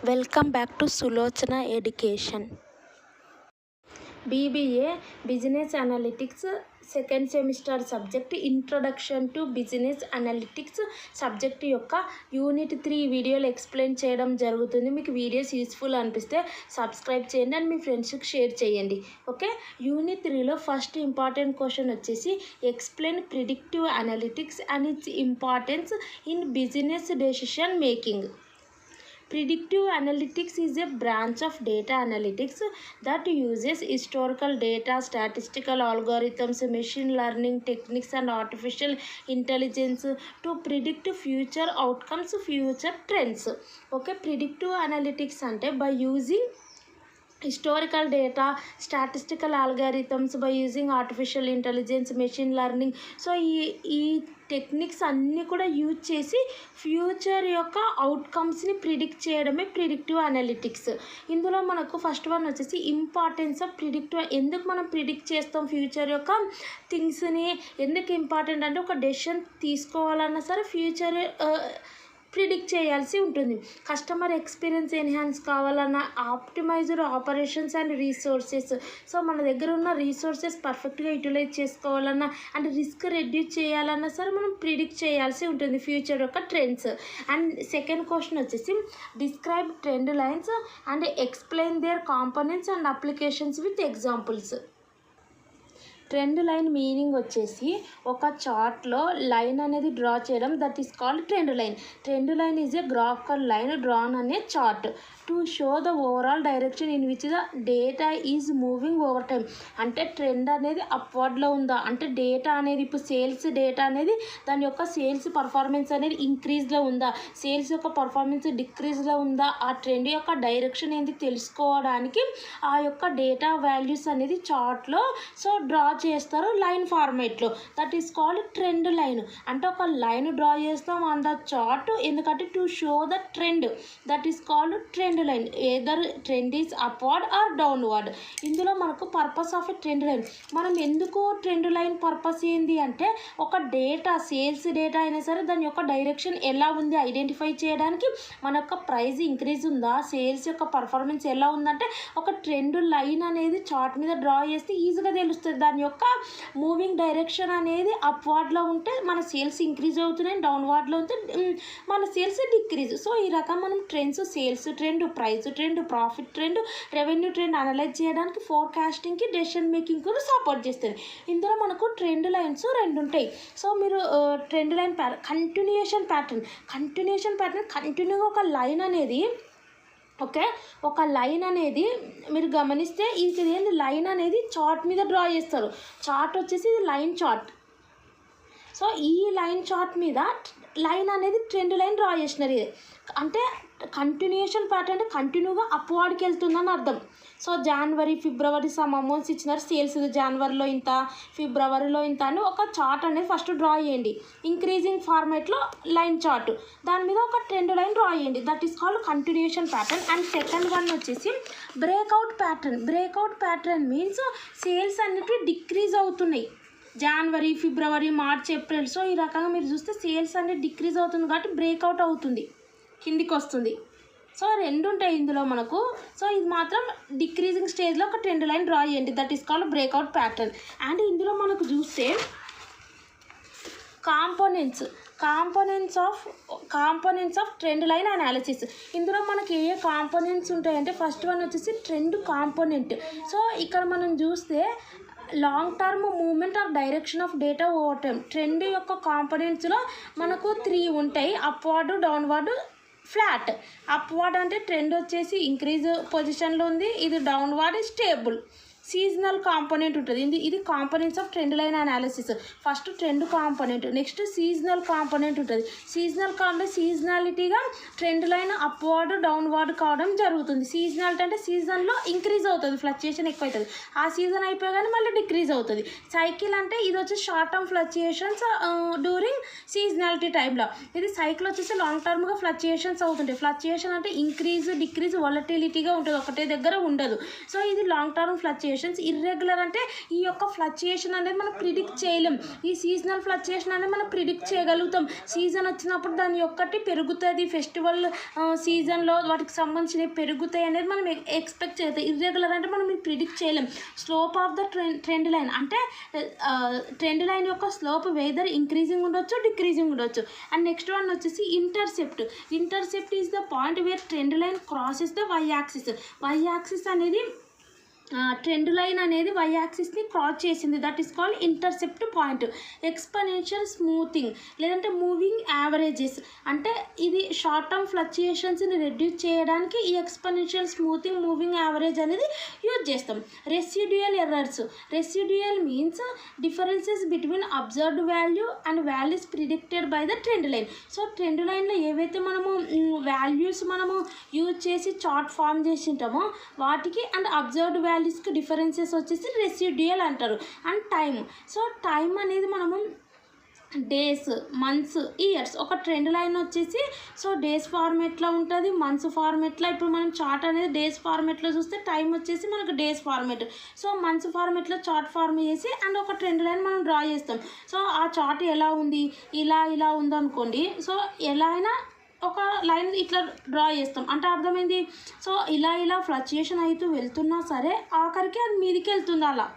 Welcome back to Sulochana education. BBA business analytics second semester subject introduction to business analytics subject యొక్క unit 3 వీడియోలు explain చేయడం జరుగుతుంది. మీకు videos useful అనిపిస్తే subscribe చేయండి అండ్ మీ ఫ్రెండ్స్కి షేర్ చేయండి. ఓకే, యూనిట్ 3లో ఫస్ట్ ఇంపార్టెంట్ క్వశ్చన్ వచ్చేసి explain predictive analytics and its importance in business decision making. Predictive analytics is a branch of data analytics that uses historical data, statistical algorithms, machine learning techniques and artificial intelligence to predict future outcomes, future trends. Okay, predictive analytics ante by using historical data, statistical algorithms, by using artificial intelligence, machine learning. So ఈ techniques అన్నీ కూడా use చేసి future యొక్క అవుట్కమ్స్ని predict చేయడమే predictive analytics. ఇందులో మనకు first one వచ్చేసి importance of predictive. ఎందుకు మనం ప్రిడిక్ట్ చేస్తాం ఫ్యూచర్ యొక్క థింగ్స్ని? ఎందుకు ఇంపార్టెంట్ అంటే ఒక డెసిషన్ తీసుకోవాలన్నా సరే ఫ్యూచర్ ప్రిడిక్ట్ చేయాల్సి ఉంటుంది. కస్టమర్ ఎక్స్పీరియన్స్ ఎన్హాన్స్ కావాలన్నా, optimised operations and resources. So మన దగ్గర ఉన్న రీసోర్సెస్ పర్ఫెక్ట్గా యూటిలైజ్ చేసుకోవాలన్నా అండ్ రిస్క్ రెడ్యూస్ చేయాలన్నా సరే మనం ప్రిడిక్ట్ చేయాల్సి ఉంటుంది ఫ్యూచర్ యొక్క ట్రెండ్స్. అండ్ సెకండ్ క్వశ్చన్ వచ్చేసి describe trend lines and explain their components and applications with examples. Trend line meaning వచ్చేసి ఒక చార్ట్లో లైన్ అనేది డ్రా చేయడం, that is called trend line. Trend line is a graphical line drawn on a chart to show the overall direction in which the data is moving over time. అంటే trend అనేది అప్వర్డ్లో ఉందా, అంటే data అనేది ఇప్పుడు sales data అనేది దాని యొక్క సేల్స్ పర్ఫార్మెన్స్ అనేది ఇంక్రీజ్లో ఉందా, సేల్స్ యొక్క పర్ఫార్మెన్స్ డిక్రీజ్లో ఉందా, ఆ ట్రెండ్ యొక్క డైరెక్షన్ ఏంటి తెలుసుకోవడానికి ఆ యొక్క డేటా వాల్యూస్ అనేది చార్ట్లో సో డ్రా చేస్తారు లైన్ ఫార్మేట్లో. That is called trend line. అంటే ఒక లైన్ డ్రా చేస్తాం ఆన్ ద చార్ట్, ఎందుకంటే to show the trend. That is called trend line. Either trend is upward or downward. ఇందులో మనకు purpose of a trend line, మనం ఎందుకు trend line purpose ఏంది అంటే ఒక డేటా సేల్స్ డేటా అయినా సరే దాని యొక్క డైరెక్షన్ ఎలా ఉంది ఐడెంటిఫై చేయడానికి, మన యొక్క ప్రైస్ ఇంక్రీజ్ ఉందా, సేల్స్ యొక్క పర్ఫార్మెన్స్ ఎలా ఉందంటే ఒక ట్రెండ్ లైన్ అనేది చార్ట్ మీద డ్రా చేస్తే ఈజీగా తెలుస్తుంది. దాని యొక్క మూవింగ్ డైరెక్షన్ అనేది అప్వార్డ్లో ఉంటే మన సేల్స్ ఇంక్రీజ్ అవుతున్నాయి, డౌన్వార్డ్లో ఉంటే మన సేల్స్ డిక్రీజ్. సో ఈ రకం మనం trends, sales trend, price trend, profit trend, revenue trend analyse చేయడానికి ఫోర్కాస్టింగ్కి, డెసిషన్ మేకింగ్ కూడా సపోర్ట్ చేస్తుంది. ఇందులో మనకు ట్రెండ్ లైన్స్ రెండు ఉంటాయి. సో మీరు ట్రెండ్ లైన్ కంటిన్యూషన్ ప్యాటర్న్ కంటిన్యూగా ఒక లైన్ అనేది ఓకే ఒక లైన్ అనేది మీరు గమనిస్తే ఇది ఏంటి, లైన్ అనేది చార్ట్ మీద డ్రా చేస్తారు. చార్ట్ వచ్చేసి ఇది లైన్ చార్ట్. సో ఈ లైన్ చార్ట్ మీద లైన్ అనేది ట్రెండ్ లైన్ డ్రా చేసినారు. ఇది అంటే కంటిన్యూషన్ ప్యాటర్న్ అంటే కంటిన్యూగా అప్వార్డ్కి వెళ్తుందని అర్థం. So January, February some amounts ఇచ్చినారు, సేల్స్ జనవరిలో ఇంత, ఫిబ్రవరిలో ఇంత అని ఒక చార్ట్ అనేది ఫస్ట్ డ్రా చేయండి. ఇంక్రీజింగ్ ఫార్మేట్లో లైన్ చార్ట్, దాని మీద ఒక ట్రెండ్ లైన్ డ్రా చేయండి. That is called continuation pattern. And second one వచ్చేసి breakout pattern. Breakout pattern means sales అన్నిటి డిక్రీజ్ అవుతున్నాయి January, February, March, April. So ఈ రకంగా మీరు చూస్తే సేల్స్ అనేది డిక్రీజ్ అవుతుంది కాబట్టి బ్రేక్అవుట్ అవుతుంది, కిందికి వస్తుంది. సో రెండు ఉంటాయి ఇందులో మనకు. సో ఇది మాత్రం డిక్రీజింగ్ స్టేజ్లో ఒక ట్రెండ్ లైన్ డ్రా చేయండి. That is called breakout pattern. And ఇందులో మనకు చూస్తే components of trend line analysis. ఇందులో మనకి ఏ కాంపోనెంట్స్ ఉంటాయంటే ఫస్ట్ వన్ వచ్చేసి ట్రెండ్ కాంపోనెంట్. సో ఇక్కడ మనం చూస్తే long term movement or direction of data over time. Trend యొక్క కాంపోనెంట్స్లో మనకు 3 ఉంటాయి, అప్వార్డ్, డౌన్వర్డ్, ఫ్లాట్. అప్వార్డ్ అంటే ట్రెండ్ వచ్చేసి ఇంక్రీజ్ పొజిషన్లో ఉంది, ఇది డౌన్వర్డ్ స్టేబుల్. సీజనల్ కాంపోనెంట్ ఉంటుంది. ఇది components of trend line analysis. First trend component, next seasonal component ఉంటుంది. సీజనాలిటీగా ట్రెండ్ లైన్ అప్వర్డ్, డౌన్వర్డ్ కావడం జరుగుతుంది. సీజనాలిటీ అంటే సీజన్లో ఇంక్రీజ్ అవుతుంది, ఫ్లక్చుయేషన్ ఎక్కువ అవుతుంది. ఆ సీజన్ అయిపోగానే మళ్ళీ డిక్రీజ్ అవుతుంది. సైకిల్ అంటే ఇది వచ్చి short term fluctuations during seasonality టైంలో. ఇది సైకిల్ వచ్చేసి లాంగ్ టర్మ్గా ఫ్లక్చుయేషన్స్ అవుతుంటాయి. ఫ్లక్చుయేషన్ అంటే ఇంక్రీజ్, డిక్రీజ్, వాలటిలిటీగా ఉంటుంది, ఒకటే దగ్గర ఉండదు. సో ఇది long term fluctuation. Fluctuations. Irregular అంటే ఈ యొక్క ఫ్లక్చుయేషన్ అనేది మనం ప్రిడిక్ట్ చేయలేం. ఈ సీజనల్ ఫ్లక్చుయేషన్ అనేది మనం ప్రిడిక్ట్ చేయగలుగుతాం. సీజన్ వచ్చినప్పుడు దాని ఒక్కటి పెరుగుతుంది, ఫెస్టివల్ సీజన్లో వాటికి సంబంధించినవి పెరుగుతాయి అనేది మనం ఎక్స్పెక్ట్ చేస్తాం. ఇర్రెగ్యులర్ అంటే మనం ప్రిడిక్ట్ చేయలేం. Slope of the trend line అంటే ట్రెండ్ లైన్ యొక్క స్లోప్ వెదర్ ఇంక్రీజింగ్ ఉండొచ్చు, డిక్రీజింగ్ ఉండొచ్చు. అండ్ నెక్స్ట్ వన్ వచ్చేసి intercept. Intercept is the point where trend line crosses the y axis. Y axis అనేది ట్రెండ్ లైన్ అనేది y యాక్సిస్ని cross చేసింది. That is called intercept point. Exponential smoothing లేదంటే moving averages అంటే ఇది short term ఫ్లక్చుయేషన్స్ని reduce చేయడానికి ఈ ఎక్స్పోనెన్షియల్ స్మూతింగ్, మూవింగ్ యావరేజ్ అనేది యూజ్ చేస్తాం. Residual errors. Residual means differences between observed value and values predicted by the trend line. So trend లైన్లో ఏవైతే మనము వాల్యూస్ మనము యూజ్ చేసి చార్ట్ ఫామ్ చేసి ఉంటామో వాటికి అండ్ అబ్జర్వ్డ్ వాల్యూస్కి డిఫరెన్సెస్ వచ్చేసి రెసిడ్యుయల్ అంటారు. And time. సో టైం అనేది మనము డేస్, మంత్స్, ఇయర్స్. ఒక ట్రెండ్ లైన్ వచ్చేసి సో డేస్ ఫార్మేట్లో ఉంటుంది, మంత్స్ ఫార్మేట్లో. ఇప్పుడు మనం చార్ట్ అనేది డేస్ ఫార్మేట్లో చూస్తే టైం వచ్చేసి మనకు డేస్ ఫార్మేట్. సో మంత్స్ ఫార్మేట్లో చార్ట్ ఫార్మ్ చేసి అండ్ ఒక ట్రెండ్ లైన్ మనం డ్రా చేస్తాం. సో ఆ చార్ట్ ఎలా ఉంది, ఇలా ఉందనుకోండి. సో ఎలా అయినా ఒక లైన్ ఇట్లా డ్రా చేస్తాం అంటే అర్థమైంది. సో ఇలా ఫ్లక్చుయేషన్ అవుతూ వెళ్తున్నా సరే ఆఖరికి అది మీదికి వెళ్తుంది అలా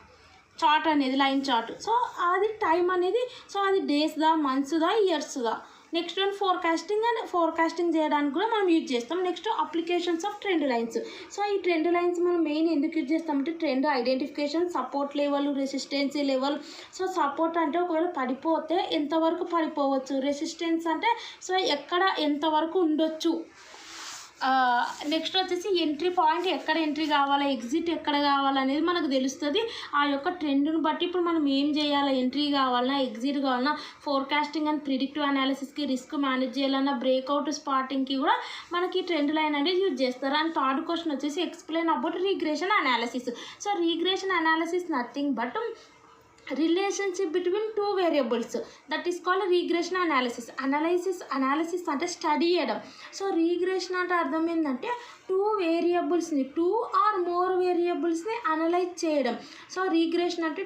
చార్ట్ అనేది, లైన్ చార్ట్. సో అది టైం అనేది సో అది డేస్దా, మంత్స్దా, ఇయర్స్దా. Next one forecasting. And forecasting చేయడానికి కూడా మనం యూజ్ చేస్తాం. Next applications of trend lines. So ఈ ట్రెండ్ లైన్స్ మనం మెయిన్ ఎందుకు యూజ్ చేస్తామంటే trend identification, support level, resistance level. So support అంటే ఒకవేళ పడిపోతే ఎంతవరకు పడిపోవచ్చు, రెసిస్టెన్స్ అంటే సో ఎక్కడ ఎంతవరకు ఉండొచ్చు. నెక్స్ట్ వచ్చేసి ఎంట్రీ పాయింట్, ఎక్కడ ఎంట్రీ కావాలా, ఎగ్జిట్ ఎక్కడ కావాలనేది మనకు తెలుస్తుంది. ఆ యొక్క ట్రెండ్ని బట్టి ఇప్పుడు మనం ఏం చేయాలా, ఎంట్రీ కావాలన్నా, ఎగ్జిట్ కావాలన్నా, ఫోర్కాస్టింగ్ అండ్ ప్రిడిక్టివ్ అనాలిసిస్కి, రిస్క్ మేనేజ్ చేయాలన్నా, బ్రేక్అవుట్ స్పాటింగ్కి కూడా మనకి ట్రెండ్ లైన్ అనేది యూజ్ చేస్తారు. అండ్ థర్డ్ క్వశ్చన్ వచ్చేసి explain about regression analysis. So regression analysis nothing but relationship between two variables. That is called regression analysis. Analysis అంటే study చేయడం. సో రీగ్రెషన్ అంటే అర్థం ఏంటంటే టూ వేరియబుల్స్ని, టూ ఆర్ మోర్ వేరియబుల్స్ని అనలైజ్ చేయడం. సో రీగ్రెషన్ అంటే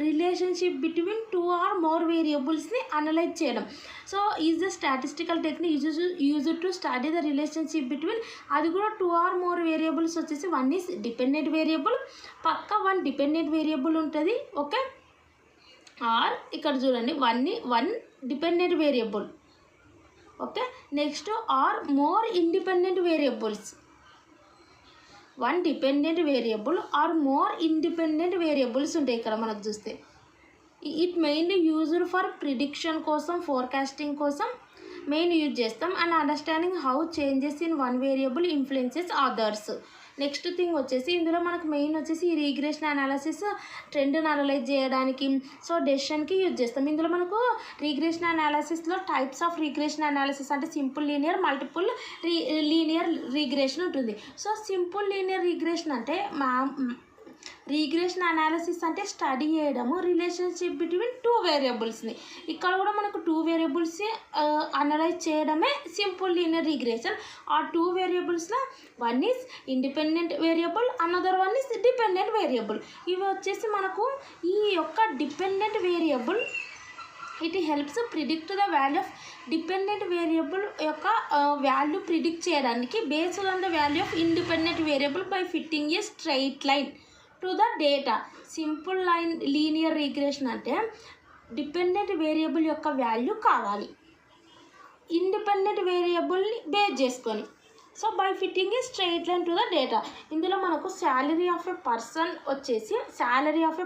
relationship between two or more వేరియబుల్స్ని అనలైజ్ చేయడం. So is the statistical technique use to study the relationship between. అది కూడా టూ ఆర్ మోర్ వేరియబుల్స్ వచ్చేసి వన్ ఈజ్ డిపెండెంట్ వేరియబుల్, పక్క one dependent variable ఉంటుంది. Okay, or ఇక్కడ చూడండి one dependent variable. Okay, next or more independent variables. One dependent variable or more independent variables ఉంటాయి ఇక్కడ మనకు చూస్తే. It mainly used for prediction కోసం, ఫోర్కాస్టింగ్ కోసం మెయిన్ యూజ్ చేస్తాం. And understanding how changes in one variable influences others. Next thing వచ్చేసి ఇందులో మనకు మెయిన్ వచ్చేసి ఈ రీగ్రెషన్ అనాలిసిస్ ట్రెండ్ని అనలైజ్ చేయడానికి, సో డెసిషన్కి యూజ్ చేస్తాం. ఇందులో మనకు రీగ్రెషన్ అనాలిసిస్లో టైప్స్ ఆఫ్ రీగ్రెషన్ అనాలిసిస్ అంటే సింపుల్ లీనియర్, మల్టిపుల్ లీనియర్ రీగ్రెషన్ ఉంటుంది. సో సింపుల్ లీనియర్ రీగ్రెషన్ అంటే రీగ్రెషన్ అనాలిసిస్ అంటే స్టడీ చేయడము రిలేషన్షిప్ బిట్వీన్ టూ వేరియబుల్స్ని. ఇక్కడ కూడా మనకు టూ వేరియబుల్స్ అనలైజ్ చేయడమే సింపుల్ లీనియర్ రీగ్రెషన్. ఆ టూ వేరియబుల్స్లో one is independent variable, another one is dependent variable. ఇవి వచ్చేసి మనకు ఈ యొక్క dependent variable it helps predict the value of dependent variable యొక్క వాల్యూ ప్రిడిక్ట్ చేయడానికి based on the value of independent variable by fitting a straight line to the data. Simple linear regression అంటే dependent variable యొక్క value కావాలి independent వేరియబుల్ని base చేసుకొని. So by fitting a straight line to the data. ఇందులో మనకు salary of a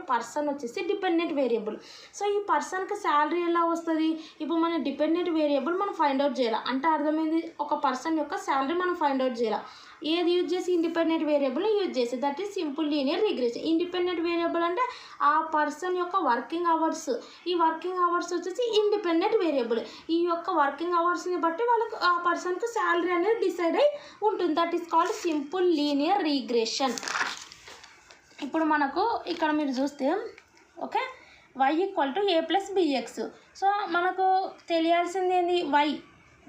person వచ్చేసి dependent variable. So ఈ పర్సన్కి శాలరీ ఎలా వస్తుంది, ఇప్పుడు మన డిపెండెంట్ వేరియబుల్ మనం ఫైండ్ అవుట్ చేయాలి అంటే అర్థమైంది. ఒక పర్సన్ యొక్క శాలరీ మనం ఫైండ్ అవుట్ చేయాలి. ఏది యూజ్ చేసి ఇండిపెండెంట్ వేరియబుల్ యూజ్ చేసి, that is simple linear regression. Independent variable అంటే ఆ పర్సన్ యొక్క వర్కింగ్ అవర్స్. ఈ వర్కింగ్ అవర్స్ వచ్చేసి ఇండిపెండెంట్ వేరియబుల్. ఈ యొక్క వర్కింగ్ అవర్స్ని బట్టి వాళ్ళకు ఆ పర్సన్కి శాలరీ అనేది డిసైడ్ అయి ఉంటుంది. That is called simple linear regression. ఇప్పుడు మనకు ఇక్కడ మీరు చూస్తే okay y equal to a plus bx. So మనకు తెలియాల్సింది ఏంది, y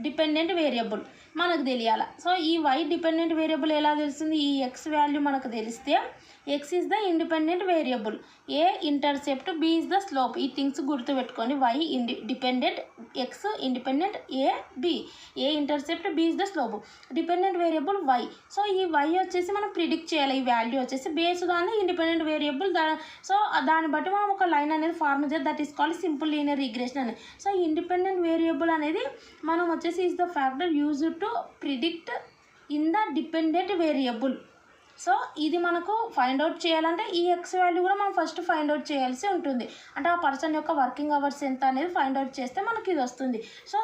డిపెండెంట్ వేరియబుల్ మనకు తెలియాలి. సో ఈ y డిపెండెంట్ వేరియబుల్ ఎలా తెలుస్తుంది, ఈ x వాల్యూ మనకు తెలిస్తే x is the independent variable, a intercept, b is the slope. ఈ థింగ్స్ గుర్తుపెట్టుకొని y dependent, x independent, b a intercept, b is the slope, dependent variable y. So ఈ y వచ్చేసి మనం ప్రిడిక్ట్ చేయాలి, ఈ value వచ్చేసి based on the independent variable. So దాన్ని బట్టి మనం ఒక లైన్ అనేది ఫార్మ్ చేయాలి, that is called simple linear regression అని. సో ఇండిపెండెంట్ వేరియబుల్ అనేది మనం వచ్చేసి is the factor used to predict in the dependent variable. So ఇది మనకు ఫైండ్ అవుట్ చేయాలంటే ఈ ఎక్స్ వాల్యూ కూడా మనం ఫస్ట్ ఫైండ్ అవుట్ చేయాల్సి ఉంటుంది. అంటే ఆ పర్సన్ యొక్క వర్కింగ్ అవర్స్ ఎంత అనేది ఫైండ్ అవుట్ చేస్తే మనకి ఇది వస్తుంది. సో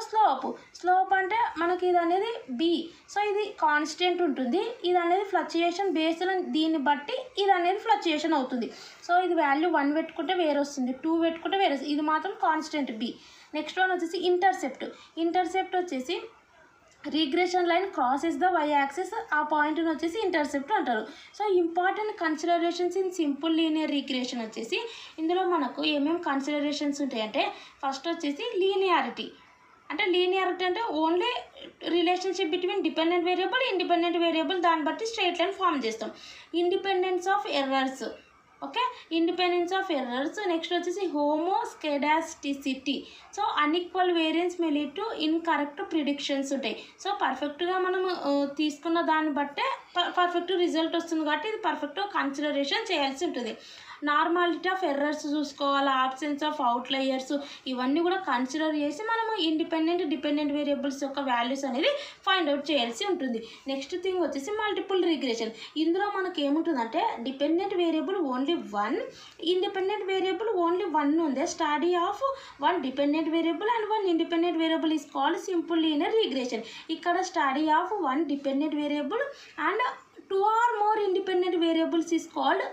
స్లోప్ అంటే మనకి ఇది అనేది బి. సో ఇది కాన్స్టెంట్ ఉంటుంది, ఇది అనేది ఫ్లక్చుయేషన్ బేస్డ్ దీన్ని బట్టి ఇది అనేది ఫ్లక్చుయేషన్ అవుతుంది. సో ఇది వాల్యూ 1 పెట్టుకుంటే వేరే వస్తుంది, 2 పెట్టుకుంటే వేరే వస్తుంది, ఇది మాత్రం కాన్స్టెంట్ బి. నెక్స్ట్ వన్ వచ్చేసి ఇంటర్సెప్ట్ వచ్చేసి regression line crosses the y axis, ఆ పాయింట్ని వచ్చేసి ఇంటర్సెప్ట్ అంటారు. So important considerations in simple linear regression వచ్చేసి ఇందులో మనకు ఏమేమి కన్సిడరేషన్స్ ఉంటాయంటే ఫస్ట్ వచ్చేసి లీనియారిటీ. అంటే only relationship between dependent variable, independent variable, దాన్ని బట్టి స్ట్రైట్ లైన్ ఫామ్ చేస్తాం. Independence of errors, okay, independence of errors. Next వచ్చేసి homoscedasticity. So unequal variance may lead to incorrect predictions ఉంటాయి. సో పర్ఫెక్ట్గా మనం తీసుకున్న దాన్ని బట్టే పర్ఫెక్ట్ రిజల్ట్ వస్తుంది కాబట్టి ఇది పర్ఫెక్ట్గా కన్సిడరేషన్ చేయాల్సి ఉంటుంది. నార్మాలిటీ ఆఫ్ ఎర్రర్స్ చూసుకోవాలి, ఆబ్సెన్స్ ఆఫ్ అవుట్లయర్స్, ఇవన్నీ కూడా కన్సిడర్ చేసి మనము ఇండిపెండెంట్ డిపెండెంట్ వేరియబుల్స్ యొక్క వాల్యూస్ అనేది ఫైండ్ అవుట్ చేయాల్సి ఉంటుంది. నెక్స్ట్ థింగ్ వచ్చేసి మల్టిపుల్ రిగ్రెషన్. ఇందులో మనకి ఏముంటుందంటే dependent variable only 1, independent variable only 1 ఉంది. Study of 1 dependent variable and 1 independent variable is called simple linear regression. ఇక్కడ study of 1 dependent variable and 2 or more independent variables is called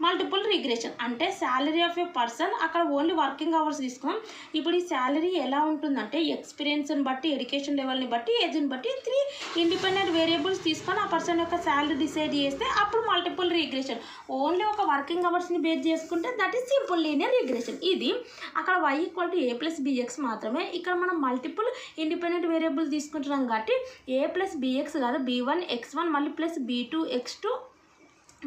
multiple regression. అంటే salary of a person, అక్కడ only working hours తీసుకున్నాం. ఇప్పుడు ఈ salary ఎలా ఉంటుందంటే ఎక్స్పీరియన్స్ని బట్టి, ఎడ్యుకేషన్ లెవెల్ని బట్టి, ఏజ్ని బట్టి 3 ఇండిపెండెంట్ వేరియబుల్స్ తీసుకొని ఆ పర్సన్ యొక్క శాలరీ డిసైడ్ చేస్తే అప్పుడు మల్టిపుల్ రిగ్రెషన్. ఓన్లీ ఒక వర్కింగ్ అవర్స్ని బేస్ చేసుకుంటే that is simple linear regression. ఇది అక్కడ y = a+bx మాత్రమే. ఇక్కడ మనం మల్టిపుల్ ఇండిపెండెంట్ వేరియబుల్ తీసుకుంటున్నాం కాబట్టి a+bx కాదు, b1 x1 మళ్ళీ plus b2 x2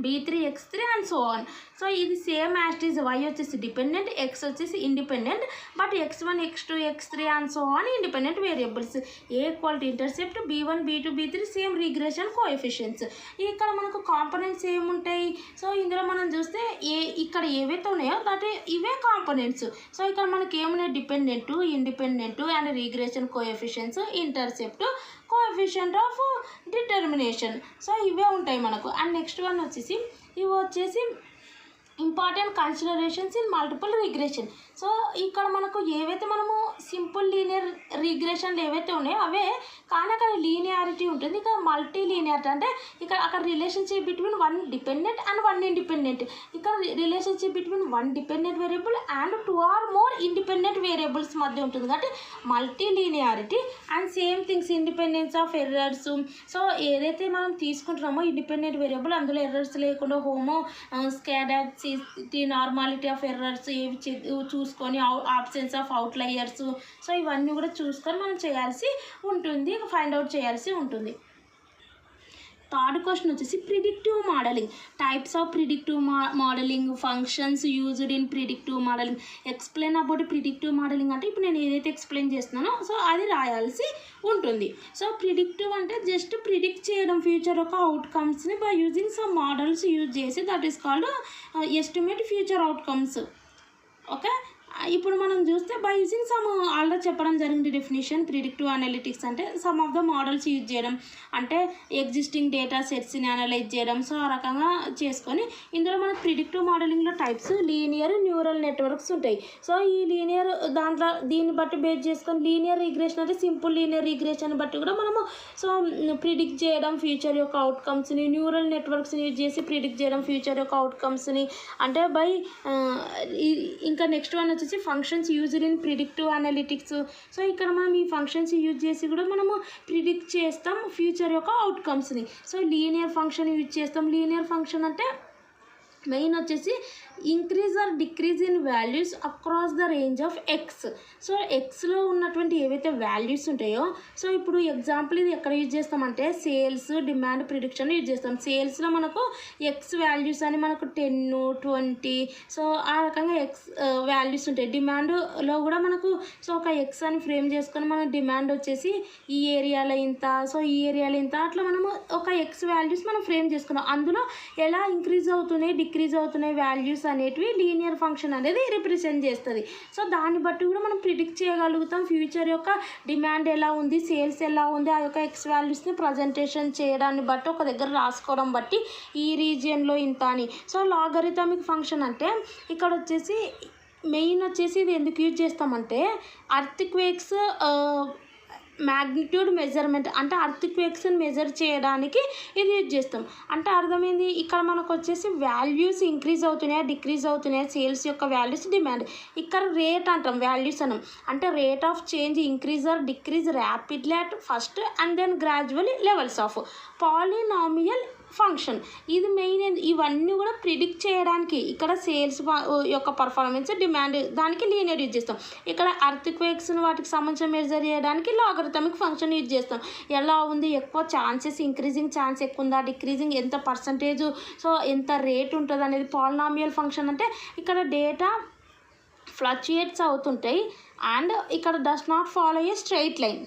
b3 x3 and so on. So ఇది సేమ్ యాజ్ ఈజ్ y వచ్చేసి డిపెండెంట్, x వచ్చేసి independent, but x1 x2 x3 and so on independent variables. a = intercept, b1 b2 b3 same regression coefficients. ఇక్కడ మనకు components ఏముంటాయి? So ఇందులో మనం చూస్తే ఇక్కడ ఏవైతే ఉన్నాయో దట్ ఇవే కాంపోనెంట్స్. సో ఇక్కడ మనకి ఏమున్నాయి? Dependent, independent and regression coefficients, intercept, coefficient of determination. So ఇవే ఉంటాయి మనకు. అండ్ నెక్స్ట్ వన్ వచ్చేసి ఇవి వచ్చేసి important considerations in multiple regression. So ఇక్కడ మనకు ఏవైతే మనము సింపుల్ లీనియర్ రిగ్రెషన్లు ఏవైతే ఉన్నాయో అవే, కానీ అక్కడ లీనియారిటీ ఉంటుంది. ఇక మల్టీ లీనియారిటీ అంటే అక్కడ relationship between 1 dependent and 1 independent. ఇక్కడ relationship between 1 dependent variable and 2 or more independent variables మధ్య ఉంటుంది కాబట్టి multi linearity. And same things independence of errors. So ఏదైతే మనం తీసుకుంటున్నామో ఇండిపెండెంట్ వేరియబుల్ అందులో ఎర్రర్స్ లేకుండా హోమోస్కాడాస్టిసిటీ, నార్మాలిటీ ఆఫ్ ఎర్రర్స్ ఏవి చూసుకొని, ఆబ్సెన్స్ ఆఫ్ అవుట్లయర్స్, సో ఇవన్నీ కూడా చూసుకొని మనం చేయాల్సి ఉంటుంది, ఫైండ్ అవుట్ చేయాల్సి ఉంటుంది. థర్డ్ క్వశ్చన్ వచ్చేసి predictive modelling. Types of predictive modelling, functions used in predictive modelling. Explain about predictive modelling అంటే ఇప్పుడు నేను ఏదైతే ఎక్స్ప్లెయిన్ చేస్తున్నానో సో అది రాయాల్సి ఉంటుంది. సో ప్రిడిక్టివ్ అంటే జస్ట్ ప్రిడిక్ట్ చేయడం ఫ్యూచర్ యొక్క అవుట్కమ్స్ని by using some models use చేసి, that is called estimate future outcomes. Okay, ఇప్పుడు మనం చూస్తే బై యూజింగ్ సమ్ ఆల్రెడీ చెప్పడం జరిగింది డెఫినేషన్. ప్రిడిక్టివ్ అనలిటిక్స్ అంటే some of the models use చేయడం, అంటే ఎగ్జిస్టింగ్ డేటా సెట్స్ని అనలైజ్ చేయడం. సో ఆ రకంగా చేసుకొని ఇందులో మనకు ప్రిడిక్టివ్ మోడలింగ్లో టైప్స్ లీనియర్, న్యూరల్ నెట్వర్క్స్ ఉంటాయి. సో ఈ లీనియర్ దీన్ని బట్టి బేస్ చేసుకొని లీనియర్ రిగ్రెషన్ అంటే సింపుల్ లీనియర్ రిగ్రెషన్ బట్టి కూడా మనము సో ప్రిడిక్ట్ చేయడం ఫ్యూచర్ యొక్క అవుట్కమ్స్ని, న్యూరల్ నెట్వర్క్స్ని యూజ్ చేసి ప్రిడిక్ట్ చేయడం ఫ్యూచర్ యొక్క అవుట్కమ్స్ని, అంటే బై ఇంకా నెక్స్ట్ వన్ వచ్చేసి functions used in predictive analytics. So ఇక్కడ మనం ఈ ఫంక్షన్స్ యూజ్ చేసి కూడా మనము ప్రిడిక్ట్ చేస్తాం ఫ్యూచర్ యొక్క అవుట్కమ్స్ని. సో లీనియర్ ఫంక్షన్ యూజ్ చేస్తాం. లీనియర్ ఫంక్షన్ అంటే మెయిన్ వచ్చేసి increase or decrease in values across the range of X. So ఎక్స్లో ఉన్నటువంటి ఏవైతే వాల్యూస్ ఉంటాయో, సో ఇప్పుడు ఎగ్జాంపుల్ ఇది ఎక్కడ యూజ్ చేస్తామంటే సేల్స్, డిమాండ్, ప్రిడిక్షన్ యూజ్ చేస్తాం. సేల్స్లో మనకు ఎక్స్ వాల్యూస్ అని మనకు 10, 20 సో ఆ రకంగా ఎక్స్ వాల్యూస్ ఉంటాయి. డిమాండ్లో కూడా మనకు సో ఒక ఎక్స్ అని ఫ్రేమ్ చేసుకొని మన డిమాండ్ వచ్చేసి ఈ ఏరియాలో ఇంత, సో ఈ ఏరియాలో ఇంత, అట్లా మనము ఒక ఎక్స్ వాల్యూస్ మనం ఫ్రేమ్ చేసుకున్నాం. అందులో ఎలా ఇంక్రీజ్ అవుతున్నాయి, డిక్రీజ్ అవుతున్నాయి వాల్యూస్ అనేటివి లీనియర్ ఫంక్షన్ అనేది రిప్రజెంట్ చేస్తుంది. సో దాన్ని బట్టి కూడా మనం ప్రిడిక్ట్ చేయగలుగుతాం ఫ్యూచర్ యొక్క డిమాండ్ ఎలా ఉంది, సేల్స్ ఎలా ఉంది, ఆ యొక్క ఎక్స్ వాల్యూస్ని ప్రజెంటేషన్ చేయడాన్ని బట్టి ఒక దగ్గర రాసుకోవడం బట్టి ఈ రీజియన్లో ఇంత అని. సో లాగరిథమిక్ ఫంక్షన్ అంటే ఇక్కడ వచ్చేసి మెయిన్ వచ్చేసి ఇది ఎందుకు యూజ్ చేస్తామంటే అర్త్క్వేక్స్ మ్యాగ్నిట్యూడ్ మెజర్మెంట్ అంటే అర్త్క్వేక్స్ని మెజర్ చేయడానికి ఇది యూజ్ చేస్తాం. అంటే అర్థమైంది, ఇక్కడ మనకు వచ్చేసి వాల్యూస్ ఇంక్రీజ్ అవుతున్నాయా, డిక్రీజ్ అవుతున్నాయా, సేల్స్ యొక్క వాల్యూస్, డిమాండ్. ఇక్కడ రేట్ అంటాం, వాల్యూస్ అనం అంటే rate of change increase or decrease rapidly at first and then gradually levels of polynomial function. ఇది మెయిన్. ఇవన్నీ కూడా ప్రిడిక్ట్ చేయడానికి ఇక్కడ సేల్స్ యొక్క పర్ఫార్మెన్స్, డిమాండ్ దానికి లీనియర్ యూజ్ చేస్తాం. ఇక్కడ అర్త్క్వేక్స్ని వాటికి సంబంధించిన మెజర్ చేయడానికి లాగరిథమిక్ ఫంక్షన్ యూజ్ చేస్తాం. ఎలా ఉంది, ఎక్కువ ఛాన్సెస్, ఇంక్రీజింగ్ ఛాన్స్ ఎక్కువ ఉందా, డిక్రీజింగ్ ఎంత పర్సంటేజ్, సో ఎంత రేట్ ఉంటుంది అనేది. పాలినామియల్ ఫంక్షన్ అంటే ఇక్కడ డేటా ఫ్లక్చుయేట్స్ అవుతుంటాయి అండ్ ఇక్కడ does not follow A straight line,